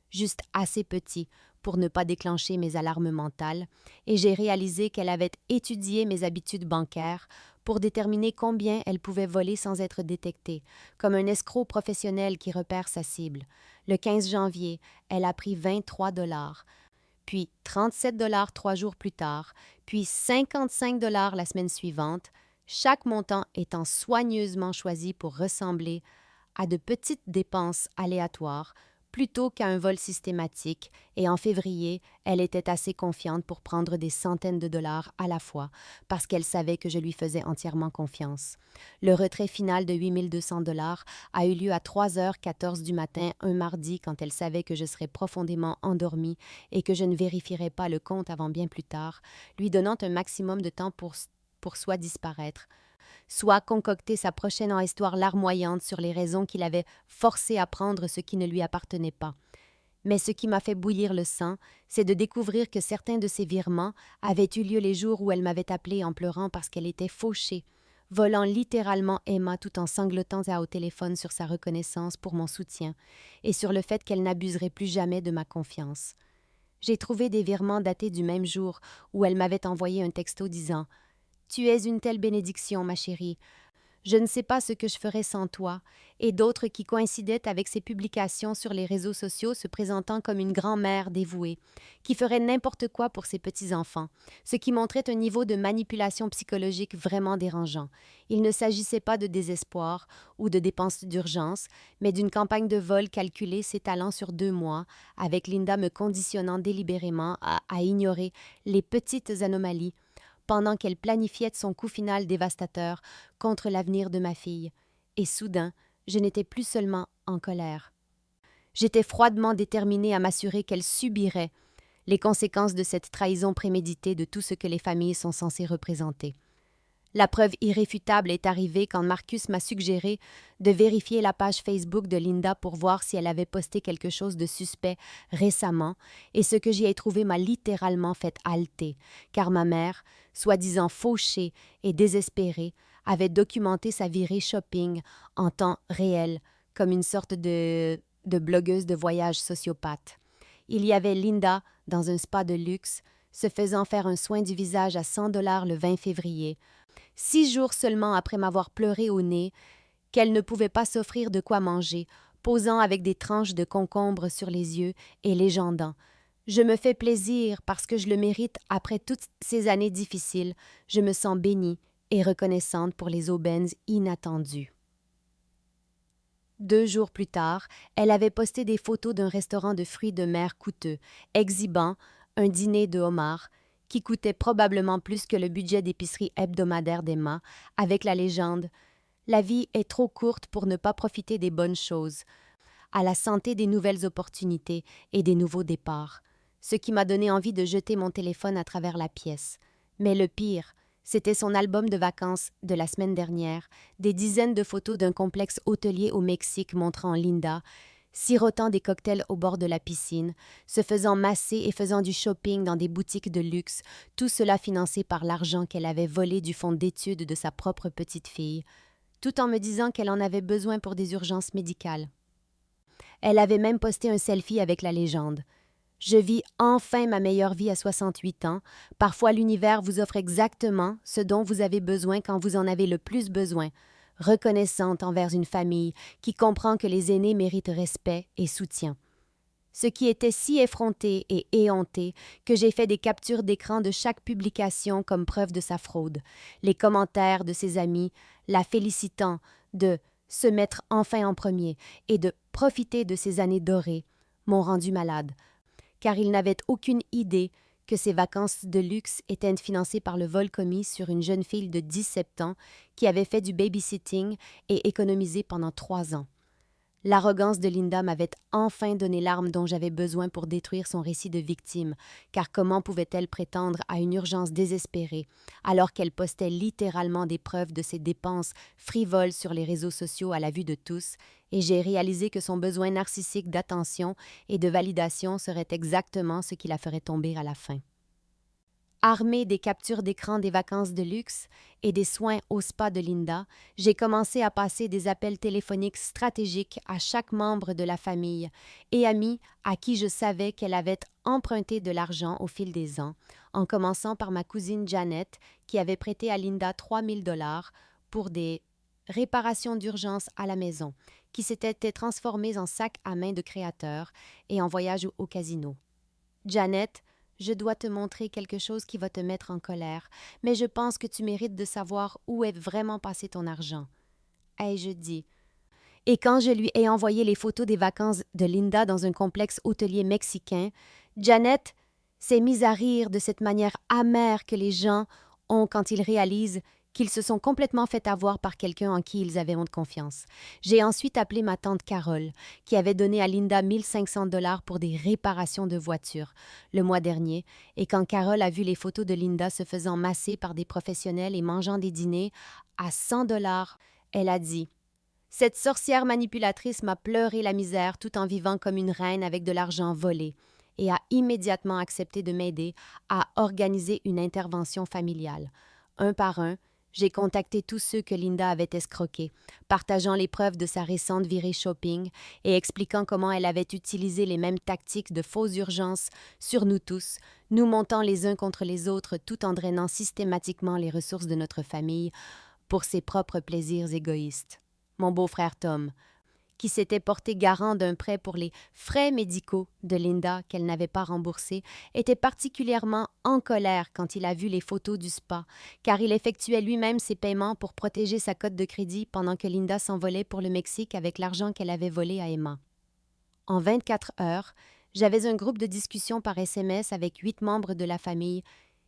juste assez petits pour ne pas déclencher mes alarmes mentales, et j'ai réalisé qu'elle avait étudié mes habitudes bancaires pour déterminer combien elle pouvait voler sans être détectée, comme un escroc professionnel qui repère sa cible. Le 15 janvier, elle a pris 23 $, puis 37 $ 3 jours plus tard, puis 55 $ la semaine suivante, chaque montant étant soigneusement choisi pour ressembler à de petites dépenses aléatoires plutôt qu'à un vol systématique, et en février, elle était assez confiante pour prendre des centaines de dollars à la fois, parce qu'elle savait que je lui faisais entièrement confiance. Le retrait final de 8 200 $ a eu lieu à 3h14 du matin un mardi, quand elle savait que je serais profondément endormie et que je ne vérifierais pas le compte avant bien plus tard, lui donnant un maximum de temps pour soit disparaître, soit concocter sa prochaine histoire larmoyante sur les raisons qui l'avaient forcée à prendre ce qui ne lui appartenait pas. Mais ce qui m'a fait bouillir le sang, c'est de découvrir que certains de ces virements avaient eu lieu les jours où elle m'avait appelée en pleurant parce qu'elle était fauchée, volant littéralement Emma tout en sanglotant au téléphone sur sa reconnaissance pour mon soutien et sur le fait qu'elle n'abuserait plus jamais de ma confiance. J'ai trouvé des virements datés du même jour où elle m'avait envoyé un texto disant « Tu es une telle bénédiction, ma chérie. Je ne sais pas ce que je ferais sans toi », et d'autres qui coïncidaient avec ses publications sur les réseaux sociaux se présentant comme une grand-mère dévouée, qui ferait n'importe quoi pour ses petits-enfants, ce qui montrait un niveau de manipulation psychologique vraiment dérangeant. Il ne s'agissait pas de désespoir ou de dépenses d'urgence, mais d'une campagne de vol calculée s'étalant sur 2 mois, avec Linda me conditionnant délibérément à ignorer les petites anomalies pendant qu'elle planifiait son coup final dévastateur contre l'avenir de ma fille. Et soudain, je n'étais plus seulement en colère. J'étais froidement déterminée à m'assurer qu'elle subirait les conséquences de cette trahison préméditée de tout ce que les familles sont censées représenter. La preuve irréfutable est arrivée quand Marcus m'a suggéré de vérifier la page Facebook de Linda pour voir si elle avait posté quelque chose de suspect récemment, et ce que j'y ai trouvé m'a littéralement fait halter, car ma mère, soi-disant fauchée et désespérée, avait documenté sa virée shopping en temps réel, comme une sorte de blogueuse de voyage sociopathe. Il y avait Linda dans un spa de luxe, se faisant faire un soin du visage à 100 $ le 20 février, 6 jours seulement après m'avoir pleuré au nez qu'elle ne pouvait pas s'offrir de quoi manger, posant avec des tranches de concombre sur les yeux et légendant « Je me fais plaisir parce que je le mérite après toutes ces années difficiles. Je me sens bénie et reconnaissante pour les aubaines inattendues. » 2 jours plus tard, elle avait posté des photos d'un restaurant de fruits de mer coûteux, exhibant un dîner de homard qui coûtait probablement plus que le budget d'épicerie hebdomadaire d'Emma, avec la légende « La vie est trop courte pour ne pas profiter des bonnes choses », à la santé des nouvelles opportunités et des nouveaux départs, ce qui m'a donné envie de jeter mon téléphone à travers la pièce. Mais le pire, C'était son album de vacances de la semaine dernière, des dizaines de photos d'un complexe hôtelier au Mexique montrant Linda, sirotant des cocktails au bord de la piscine, se faisant masser et faisant du shopping dans des boutiques de luxe, tout cela financé par l'argent qu'elle avait volé du fonds d'études de sa propre petite fille, tout en me disant qu'elle en avait besoin pour des urgences médicales. Elle avait même posté un selfie avec la légende. Je vis enfin ma meilleure vie à 68 ans. Parfois, l'univers vous offre exactement ce dont vous avez besoin quand vous en avez le plus besoin. Reconnaissante envers une famille qui comprend que les aînés méritent respect et soutien. Ce qui était si effronté et éhonté que j'ai fait des captures d'écran de chaque publication comme preuve de sa fraude. Les commentaires de ses amis la félicitant de se mettre enfin en premier et de profiter de ses années dorées m'ont rendu malade, car ils n'avaient aucune idée que ces vacances de luxe étaient financées par le vol commis sur une jeune fille de 17 ans qui avait fait du babysitting et économisé pendant 3 ans. L'arrogance de Linda m'avait enfin donné l'arme dont j'avais besoin pour détruire son récit de victime, car comment pouvait-elle prétendre à une urgence désespérée, alors qu'elle postait littéralement des preuves de ses dépenses frivoles sur les réseaux sociaux à la vue de tous, et j'ai réalisé que son besoin narcissique d'attention et de validation serait exactement ce qui la ferait tomber à la fin. Armée des captures d'écran des vacances de luxe et des soins au spa de Linda, j'ai commencé à passer des appels téléphoniques stratégiques à chaque membre de la famille et amis à qui je savais qu'elle avait emprunté de l'argent au fil des ans, en commençant par ma cousine Janet, qui avait prêté à Linda 3 000 $ pour des réparations d'urgence à la maison, qui s'étaient transformées en sac à main de créateur et en voyage au casino. Janet, je dois te montrer quelque chose qui va te mettre en colère, mais je pense que tu mérites de savoir où est vraiment passé ton argent. Ai-je dit. Et quand je lui ai envoyé les photos des vacances de Linda dans un complexe hôtelier mexicain, Janet s'est mise à rire de cette manière amère que les gens ont quand ils réalisent qu'ils se sont complètement fait avoir par quelqu'un en qui ils avaient honte confiance. J'ai ensuite appelé ma tante Carole, qui avait donné à Linda 1 500 $ pour des réparations de voiture le mois dernier, et quand Carole a vu les photos de Linda se faisant masser par des professionnels et mangeant des dîners à 100 $, elle a dit « Cette sorcière manipulatrice m'a pleuré la misère tout en vivant comme une reine avec de l'argent volé » et a immédiatement accepté de m'aider à organiser une intervention familiale. Un par un, j'ai contacté tous ceux que Linda avait escroqués, partageant les preuves de sa récente virée shopping et expliquant comment elle avait utilisé les mêmes tactiques de fausse urgence sur nous tous, nous montant les uns contre les autres tout en drainant systématiquement les ressources de notre famille pour ses propres plaisirs égoïstes. Mon beau-frère Tom, qui s'était porté garant d'un prêt pour les frais médicaux de Linda qu'elle n'avait pas remboursés, était particulièrement en colère quand il a vu les photos du spa, car il effectuait lui-même ses paiements pour protéger sa cote de crédit pendant que Linda s'envolait pour le Mexique avec l'argent qu'elle avait volé à Emma. En 24 heures, j'avais un groupe de discussion par SMS avec 8 membres de la famille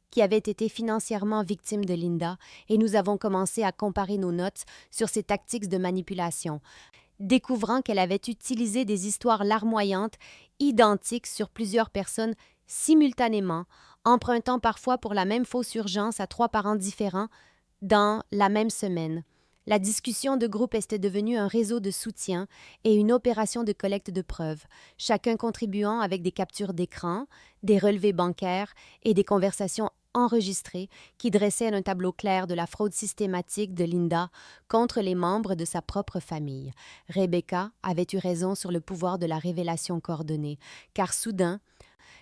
qui avaient été financièrement victimes de Linda, et nous avons commencé à comparer nos notes sur ses tactiques de manipulation, découvrant qu'elle avait utilisé des histoires larmoyantes identiques sur plusieurs personnes simultanément, empruntant parfois pour la même fausse urgence à 3 parents différents dans la même semaine. La discussion de groupe était devenue un réseau de soutien et une opération de collecte de preuves, chacun contribuant avec des captures d'écran, des relevés bancaires et des conversations enregistrées qui dressaient un tableau clair de la fraude systématique de Linda contre les membres de sa propre famille. Rebecca avait eu raison sur le pouvoir de la révélation coordonnée, car soudain,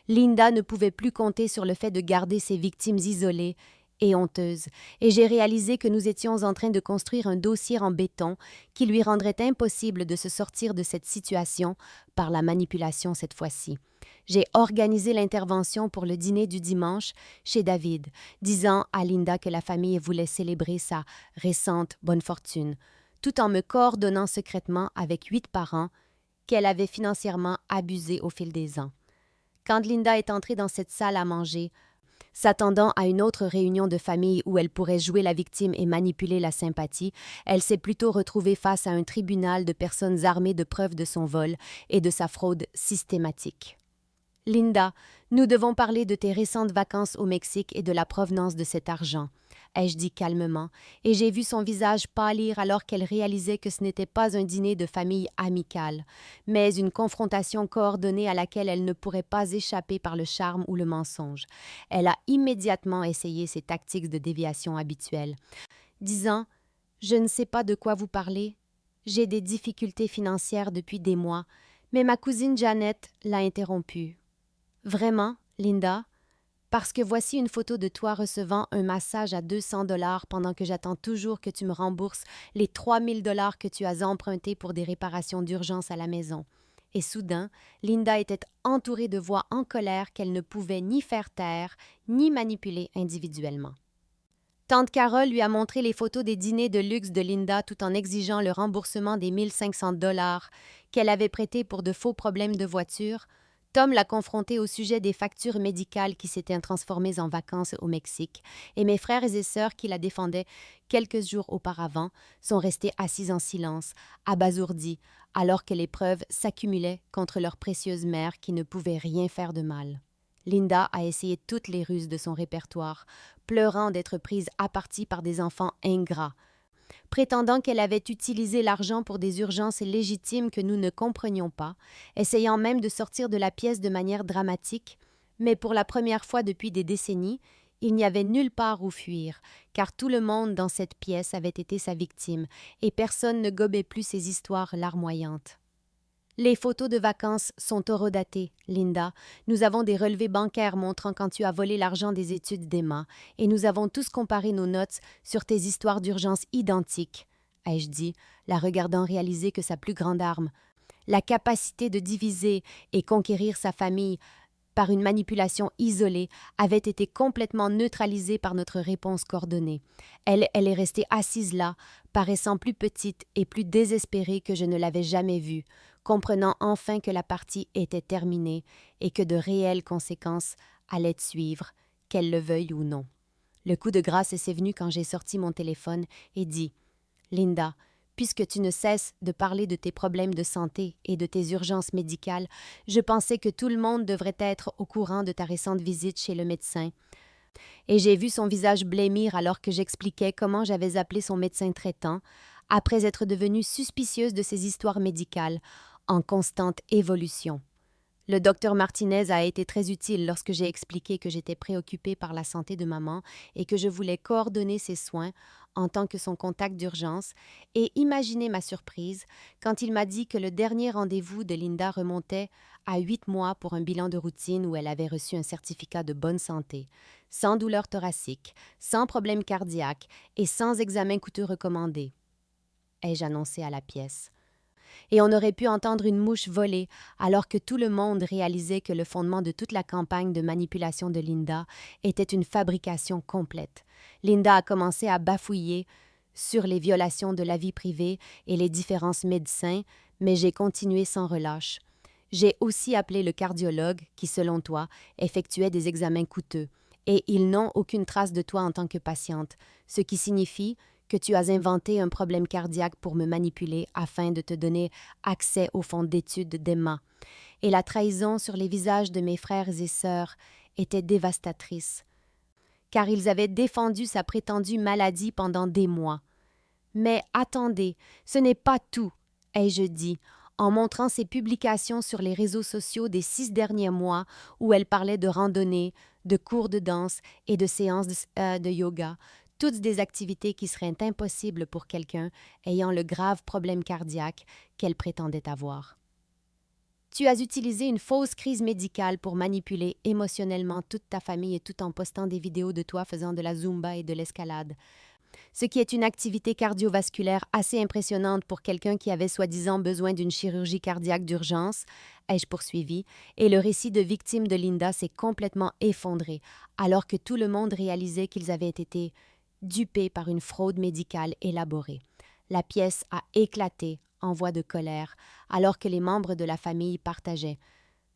Linda ne pouvait plus compter sur le fait de garder ses victimes isolées et honteuse, et j'ai réalisé que nous étions en train de construire un dossier en béton qui lui rendrait impossible de se sortir de cette situation par la manipulation cette fois-ci. J'ai organisé l'intervention pour le dîner du dimanche chez David, disant à Linda que la famille voulait célébrer sa récente bonne fortune, tout en me coordonnant secrètement avec 8 parents qu'elle avait financièrement abusés au fil des ans. Quand Linda est entrée dans cette salle à manger, s'attendant à une autre réunion de famille où elle pourrait jouer la victime et manipuler la sympathie, elle s'est plutôt retrouvée face à un tribunal de personnes armées de preuves de son vol et de sa fraude systématique. Linda, nous devons parler de tes récentes vacances au Mexique et de la provenance de cet argent, ai-je dit calmement, et j'ai vu son visage pâlir alors qu'elle réalisait que ce n'était pas un dîner de famille amicale, mais une confrontation coordonnée à laquelle elle ne pourrait pas échapper par le charme ou le mensonge. Elle a immédiatement essayé ses tactiques de déviation habituelles, disant « Je ne sais pas de quoi vous parlez. J'ai des difficultés financières depuis des mois. » Mais ma cousine Janet l'a interrompue. « Vraiment, Linda? Parce que voici une photo de toi recevant un massage à 200 $ pendant que j'attends toujours que tu me rembourses les 3 000 $ que tu as empruntés pour des réparations d'urgence à la maison. » Et soudain, Linda était entourée de voix en colère qu'elle ne pouvait ni faire taire, ni manipuler individuellement. Tante Carole lui a montré les photos des dîners de luxe de Linda tout en exigeant le remboursement des 1500 $ qu'elle avait prêtés pour de faux problèmes de voiture. Tom l'a confronté au sujet des factures médicales qui s'étaient transformées en vacances au Mexique, et mes frères et sœurs qui la défendaient quelques jours auparavant sont restés assis en silence, abasourdis, alors que les preuves s'accumulaient contre leur précieuse mère qui ne pouvait rien faire de mal. Linda a essayé toutes les ruses de son répertoire, pleurant d'être prise à partie par des enfants ingrats, prétendant qu'elle avait utilisé l'argent pour des urgences légitimes que nous ne comprenions pas, essayant même de sortir de la pièce de manière dramatique, mais pour la première fois depuis des décennies, il n'y avait nulle part où fuir, car tout le monde dans cette pièce avait été sa victime, et personne ne gobait plus ses histoires larmoyantes. Les photos de vacances sont horodatées, Linda. Nous avons des relevés bancaires montrant quand tu as volé l'argent des études d'Emma, et nous avons tous comparé nos notes sur tes histoires d'urgence identiques, ai-je dit, la regardant réaliser que sa plus grande arme, la capacité de diviser et conquérir sa famille par une manipulation isolée, avait été complètement neutralisée par notre réponse coordonnée. Elle est restée assise là, paraissant plus petite et plus désespérée que je ne l'avais jamais vue, comprenant enfin que la partie était terminée et que de réelles conséquences allaient suivre, qu'elle le veuille ou non. Le coup de grâce s'est venu quand j'ai sorti mon téléphone et dit « Linda, puisque tu ne cesses de parler de tes problèmes de santé et de tes urgences médicales, je pensais que tout le monde devrait être au courant de ta récente visite chez le médecin. » Et j'ai vu son visage blêmir alors que j'expliquais comment j'avais appelé son médecin traitant, après être devenue suspicieuse de ses histoires médicales, en constante évolution. Le docteur Martinez a été très utile lorsque j'ai expliqué que j'étais préoccupée par la santé de maman et que je voulais coordonner ses soins en tant que son contact d'urgence, et imaginez ma surprise quand il m'a dit que le dernier rendez-vous de Linda remontait à 8 mois pour un bilan de routine où elle avait reçu un certificat de bonne santé, sans douleur thoracique, sans problème cardiaque et sans examen coûteux recommandé, ai-je annoncé à la pièce. Et on aurait pu entendre une mouche voler alors que tout le monde réalisait que le fondement de toute la campagne de manipulation de Linda était une fabrication complète. Linda a commencé à bafouiller sur les violations de la vie privée et les différences médecins, mais j'ai continué sans relâche. J'ai aussi appelé le cardiologue qui, selon toi, effectuait des examens coûteux, et ils n'ont aucune trace de toi en tant que patiente, ce qui signifie que tu as inventé un problème cardiaque pour me manipuler afin de te donner accès au fonds d'études d'Emma. Et la trahison sur les visages de mes frères et sœurs était dévastatrice, car ils avaient défendu sa prétendue maladie pendant des mois. Mais attendez, ce n'est pas tout, ai-je dit, en montrant ses publications sur les réseaux sociaux des 6 derniers mois où elle parlait de randonnée, de cours de danse et de séances de yoga, toutes des activités qui seraient impossibles pour quelqu'un ayant le grave problème cardiaque qu'elle prétendait avoir. Tu as utilisé une fausse crise médicale pour manipuler émotionnellement toute ta famille et tout en postant des vidéos de toi faisant de la zumba et de l'escalade, ce qui est une activité cardiovasculaire assez impressionnante pour quelqu'un qui avait soi-disant besoin d'une chirurgie cardiaque d'urgence, ai-je poursuivi, et le récit de victime de Linda s'est complètement effondré, alors que tout le monde réalisait qu'ils avaient été dupés par une fraude médicale élaborée. La pièce a éclaté en voix de colère, alors que les membres de la famille partageaient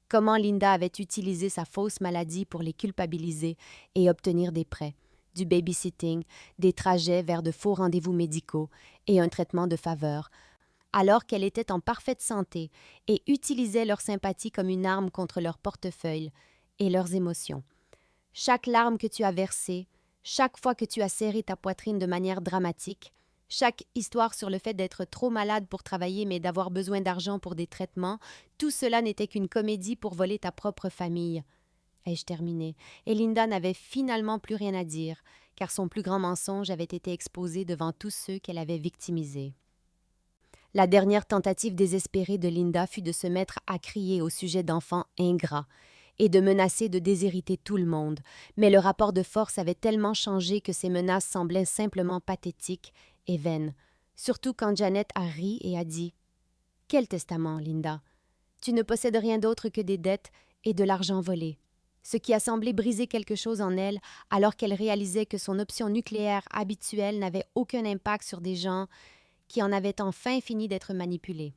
comment Linda avait utilisé sa fausse maladie pour les culpabiliser et obtenir des prêts, du babysitting, des trajets vers de faux rendez-vous médicaux et un traitement de faveur, alors qu'elle était en parfaite santé, et utilisait leur sympathie comme une arme contre leur portefeuille et leurs émotions. Chaque larme que tu as versée, chaque fois que tu as serré ta poitrine de manière dramatique, chaque histoire sur le fait d'être trop malade pour travailler mais d'avoir besoin d'argent pour des traitements, tout cela n'était qu'une comédie pour voler ta propre famille. Ai-je terminé, et Linda n'avait finalement plus rien à dire, car son plus grand mensonge avait été exposé devant tous ceux qu'elle avait victimisés. La dernière tentative désespérée de Linda fut de se mettre à crier au sujet d'enfants ingrats et de menacer de déshériter tout le monde, mais le rapport de force avait tellement changé que ces menaces semblaient simplement pathétiques et vaines, surtout quand Janet a ri et a dit « Quel testament, Linda? Tu ne possèdes rien d'autre que des dettes et de l'argent volé. » Ce qui a semblé briser quelque chose en elle alors qu'elle réalisait que son option nucléaire habituelle n'avait aucun impact sur des gens qui en avaient enfin fini d'être manipulés.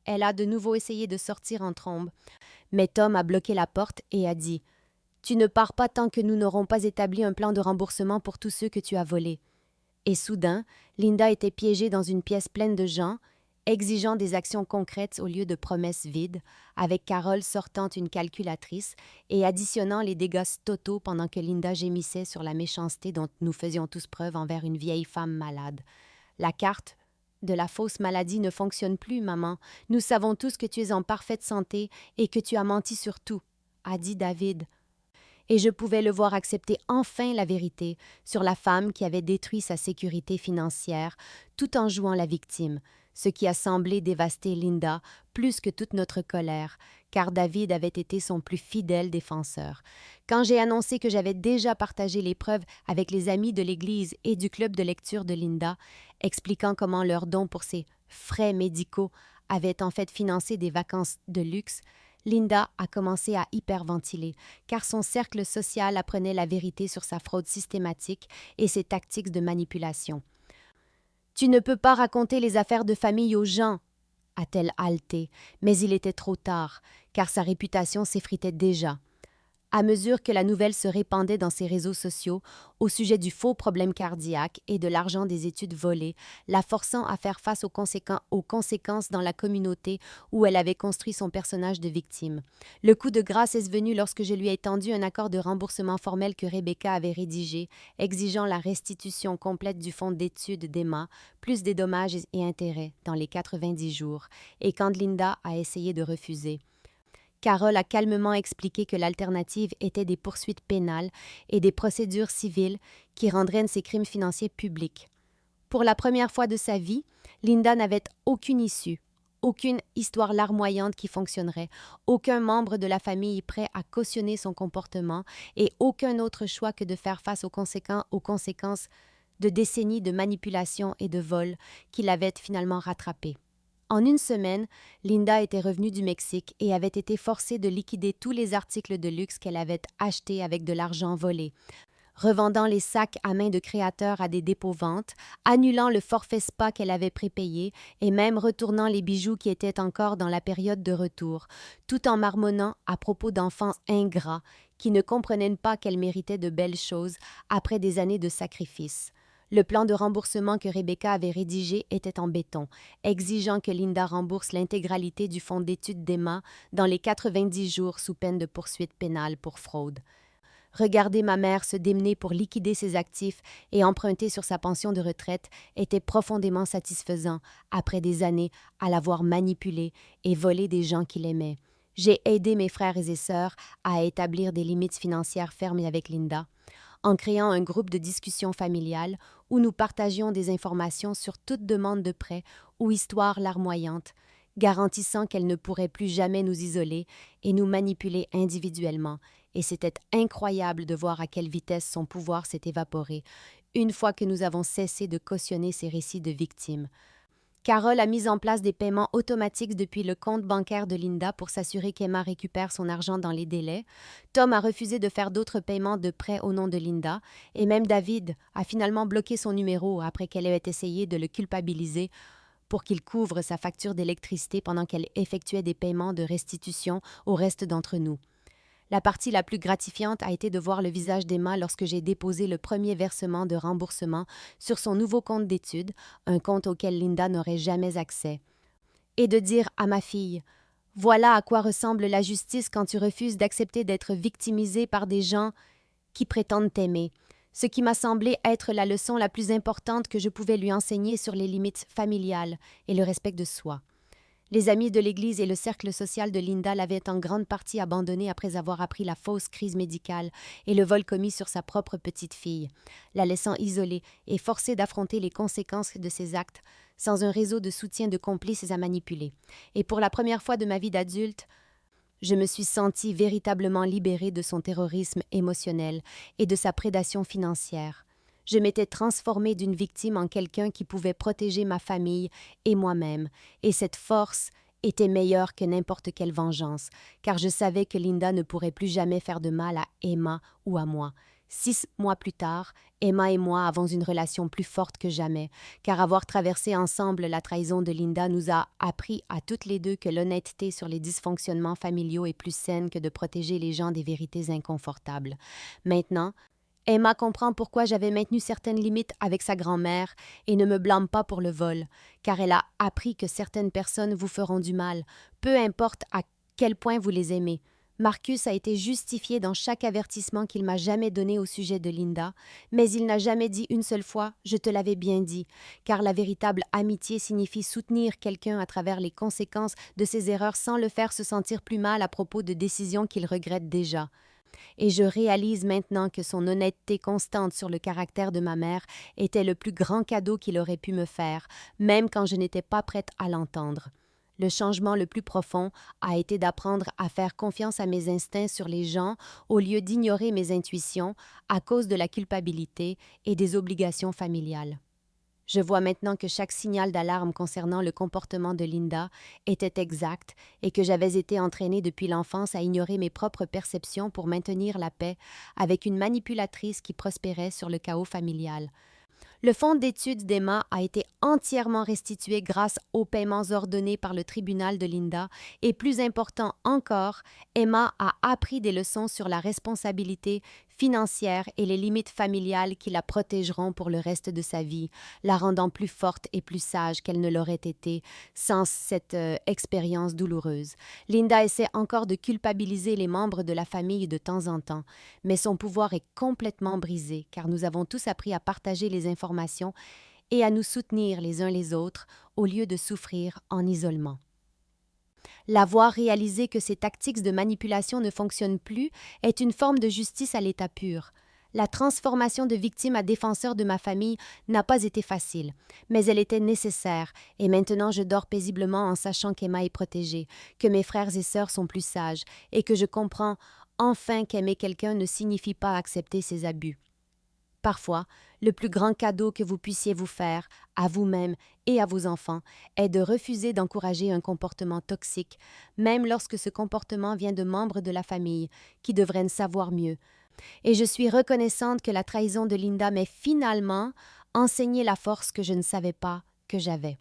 Elle a de nouveau essayé de sortir en trombe, mais Tom a bloqué la porte et a dit « Tu ne pars pas tant que nous n'aurons pas établi un plan de remboursement pour tous ceux que tu as volés. » Et soudain, Linda était piégée dans une pièce pleine de gens, exigeant des actions concrètes au lieu de promesses vides, avec Carol sortant une calculatrice et additionnant les dégâts totaux pendant que Linda gémissait sur la méchanceté dont nous faisions tous preuve envers une vieille femme malade. La carte de la fausse maladie ne fonctionne plus, maman. Nous savons tous que tu es en parfaite santé et que tu as menti sur tout, a dit David. Et je pouvais le voir accepter enfin la vérité sur la femme qui avait détruit sa sécurité financière tout en jouant la victime, ce qui a semblé dévaster Linda plus que toute notre colère, car David avait été son plus fidèle défenseur. Quand j'ai annoncé que j'avais déjà partagé les preuves avec les amis de l'Église et du club de lecture de Linda, expliquant comment leurs dons pour ses frais médicaux avaient en fait financé des vacances de luxe, Linda a commencé à hyperventiler, car son cercle social apprenait la vérité sur sa fraude systématique et ses tactiques de manipulation. « Tu ne peux pas raconter les affaires de famille aux gens !» a-t-elle haleté, mais il était trop tard, car sa réputation s'effritait déjà. À mesure que la nouvelle se répandait dans ses réseaux sociaux au sujet du faux problème cardiaque et de l'argent des études volées, la forçant à faire face aux conséquences dans la communauté où elle avait construit son personnage de victime. Le coup de grâce est venu lorsque je lui ai tendu un accord de remboursement formel que Rebecca avait rédigé, exigeant la restitution complète du fonds d'études d'Emma, plus des dommages et intérêts dans les 90 jours, et quand Linda a essayé de refuser. Carol a calmement expliqué que l'alternative était des poursuites pénales et des procédures civiles qui rendraient ces crimes financiers publics. Pour la première fois de sa vie, Linda n'avait aucune issue, aucune histoire larmoyante qui fonctionnerait, aucun membre de la famille prêt à cautionner son comportement et aucun autre choix que de faire face aux conséquences de décennies de manipulation et de vol qui l'avaient finalement rattrapée. En une semaine, Linda était revenue du Mexique et avait été forcée de liquider tous les articles de luxe qu'elle avait achetés avec de l'argent volé, revendant les sacs à main de créateurs à des dépôts-ventes, annulant le forfait spa qu'elle avait prépayé et même retournant les bijoux qui étaient encore dans la période de retour, tout en marmonnant à propos d'enfants ingrats qui ne comprenaient pas qu'elle méritait de belles choses après des années de sacrifices. Le plan de remboursement que Rebecca avait rédigé était en béton, exigeant que Linda rembourse l'intégralité du fonds d'études d'Emma dans les 90 jours sous peine de poursuite pénale pour fraude. Regarder ma mère se démener pour liquider ses actifs et emprunter sur sa pension de retraite était profondément satisfaisant après des années à l'avoir manipulée et volé des gens qui l'aimaient. J'ai aidé mes frères et sœurs à établir des limites financières fermes avec Linda, en créant un groupe de discussion familiale où nous partagions des informations sur toute demande de prêt ou histoire larmoyante, garantissant qu'elle ne pourrait plus jamais nous isoler et nous manipuler individuellement, et c'était incroyable de voir à quelle vitesse son pouvoir s'est évaporé, une fois que nous avons cessé de cautionner ces récits de victimes. Carol a mis en place des paiements automatiques depuis le compte bancaire de Linda pour s'assurer qu'Emma récupère son argent dans les délais. Tom a refusé de faire d'autres paiements de prêt au nom de Linda, et même David a finalement bloqué son numéro après qu'elle ait essayé de le culpabiliser pour qu'il couvre sa facture d'électricité pendant qu'elle effectuait des paiements de restitution au reste d'entre nous. La partie la plus gratifiante a été de voir le visage d'Emma lorsque j'ai déposé le premier versement de remboursement sur son nouveau compte d'études, un compte auquel Linda n'aurait jamais accès. et de dire à ma fille: voilà à quoi ressemble la justice quand tu refuses d'accepter d'être victimisée par des gens qui prétendent t'aimer, ce qui m'a semblé être la leçon la plus importante que je pouvais lui enseigner sur les limites familiales et le respect de soi. Les amis de l'Église et le cercle social de Linda l'avaient en grande partie abandonnée après avoir appris la fausse crise médicale et le vol commis sur sa propre petite-fille, la laissant isolée et forcée d'affronter les conséquences de ses actes sans un réseau de soutien de complices à manipuler. Et pour la première fois de ma vie d'adulte, je me suis sentie véritablement libérée de son terrorisme émotionnel et de sa prédation financière. Je m'étais transformée d'une victime en quelqu'un qui pouvait protéger ma famille et moi-même, et cette force était meilleure que n'importe quelle vengeance, car je savais que Linda ne pourrait plus jamais faire de mal à Emma ou à moi. 6 mois plus tard, Emma et moi avons une relation plus forte que jamais, car avoir traversé ensemble la trahison de Linda nous a appris à toutes les deux que l'honnêteté sur les dysfonctionnements familiaux est plus saine que de protéger les gens des vérités inconfortables. Maintenant, Emma comprend pourquoi j'avais maintenu certaines limites avec sa grand-mère et ne me blâme pas pour le vol, car elle a appris que certaines personnes vous feront du mal, peu importe à quel point vous les aimez. Marcus a été justifié dans chaque avertissement qu'il m'a jamais donné au sujet de Linda, mais il n'a jamais dit une seule fois « je te l'avais bien dit », car la véritable amitié signifie soutenir quelqu'un à travers les conséquences de ses erreurs sans le faire se sentir plus mal à propos de décisions qu'il regrette déjà. Et je réalise maintenant que son honnêteté constante sur le caractère de ma mère était le plus grand cadeau qu'il aurait pu me faire, même quand je n'étais pas prête à l'entendre. Le changement le plus profond a été d'apprendre à faire confiance à mes instincts sur les gens au lieu d'ignorer mes intuitions à cause de la culpabilité et des obligations familiales. Je vois maintenant que chaque signal d'alarme concernant le comportement de Linda était exact et que j'avais été entraînée depuis l'enfance à ignorer mes propres perceptions pour maintenir la paix avec une manipulatrice qui prospérait sur le chaos familial. Le fonds d'études d'Emma a été entièrement restitué grâce aux paiements ordonnés par le tribunal de Linda et plus important encore, Emma a appris des leçons sur la responsabilité financière et les limites familiales qui la protégeront pour le reste de sa vie, la rendant plus forte et plus sage qu'elle ne l'aurait été sans cette expérience douloureuse. Linda essaie encore de culpabiliser les membres de la famille de temps en temps, mais son pouvoir est complètement brisé car nous avons tous appris à partager les informations et à nous soutenir les uns les autres au lieu de souffrir en isolement. L'avoir réalisé que ces tactiques de manipulation ne fonctionnent plus est une forme de justice à l'état pur. La transformation de victime à défenseur de ma famille n'a pas été facile, mais elle était nécessaire, et maintenant je dors paisiblement en sachant qu'Emma est protégée, que mes frères et sœurs sont plus sages, et que je comprends enfin qu'aimer quelqu'un ne signifie pas accepter ses abus. Parfois, le plus grand cadeau que vous puissiez vous faire, à vous-même et à vos enfants, est de refuser d'encourager un comportement toxique, même lorsque ce comportement vient de membres de la famille, qui devraient ne savoir mieux. Et je suis reconnaissante que la trahison de Linda m'ait finalement enseigné la force que je ne savais pas que j'avais.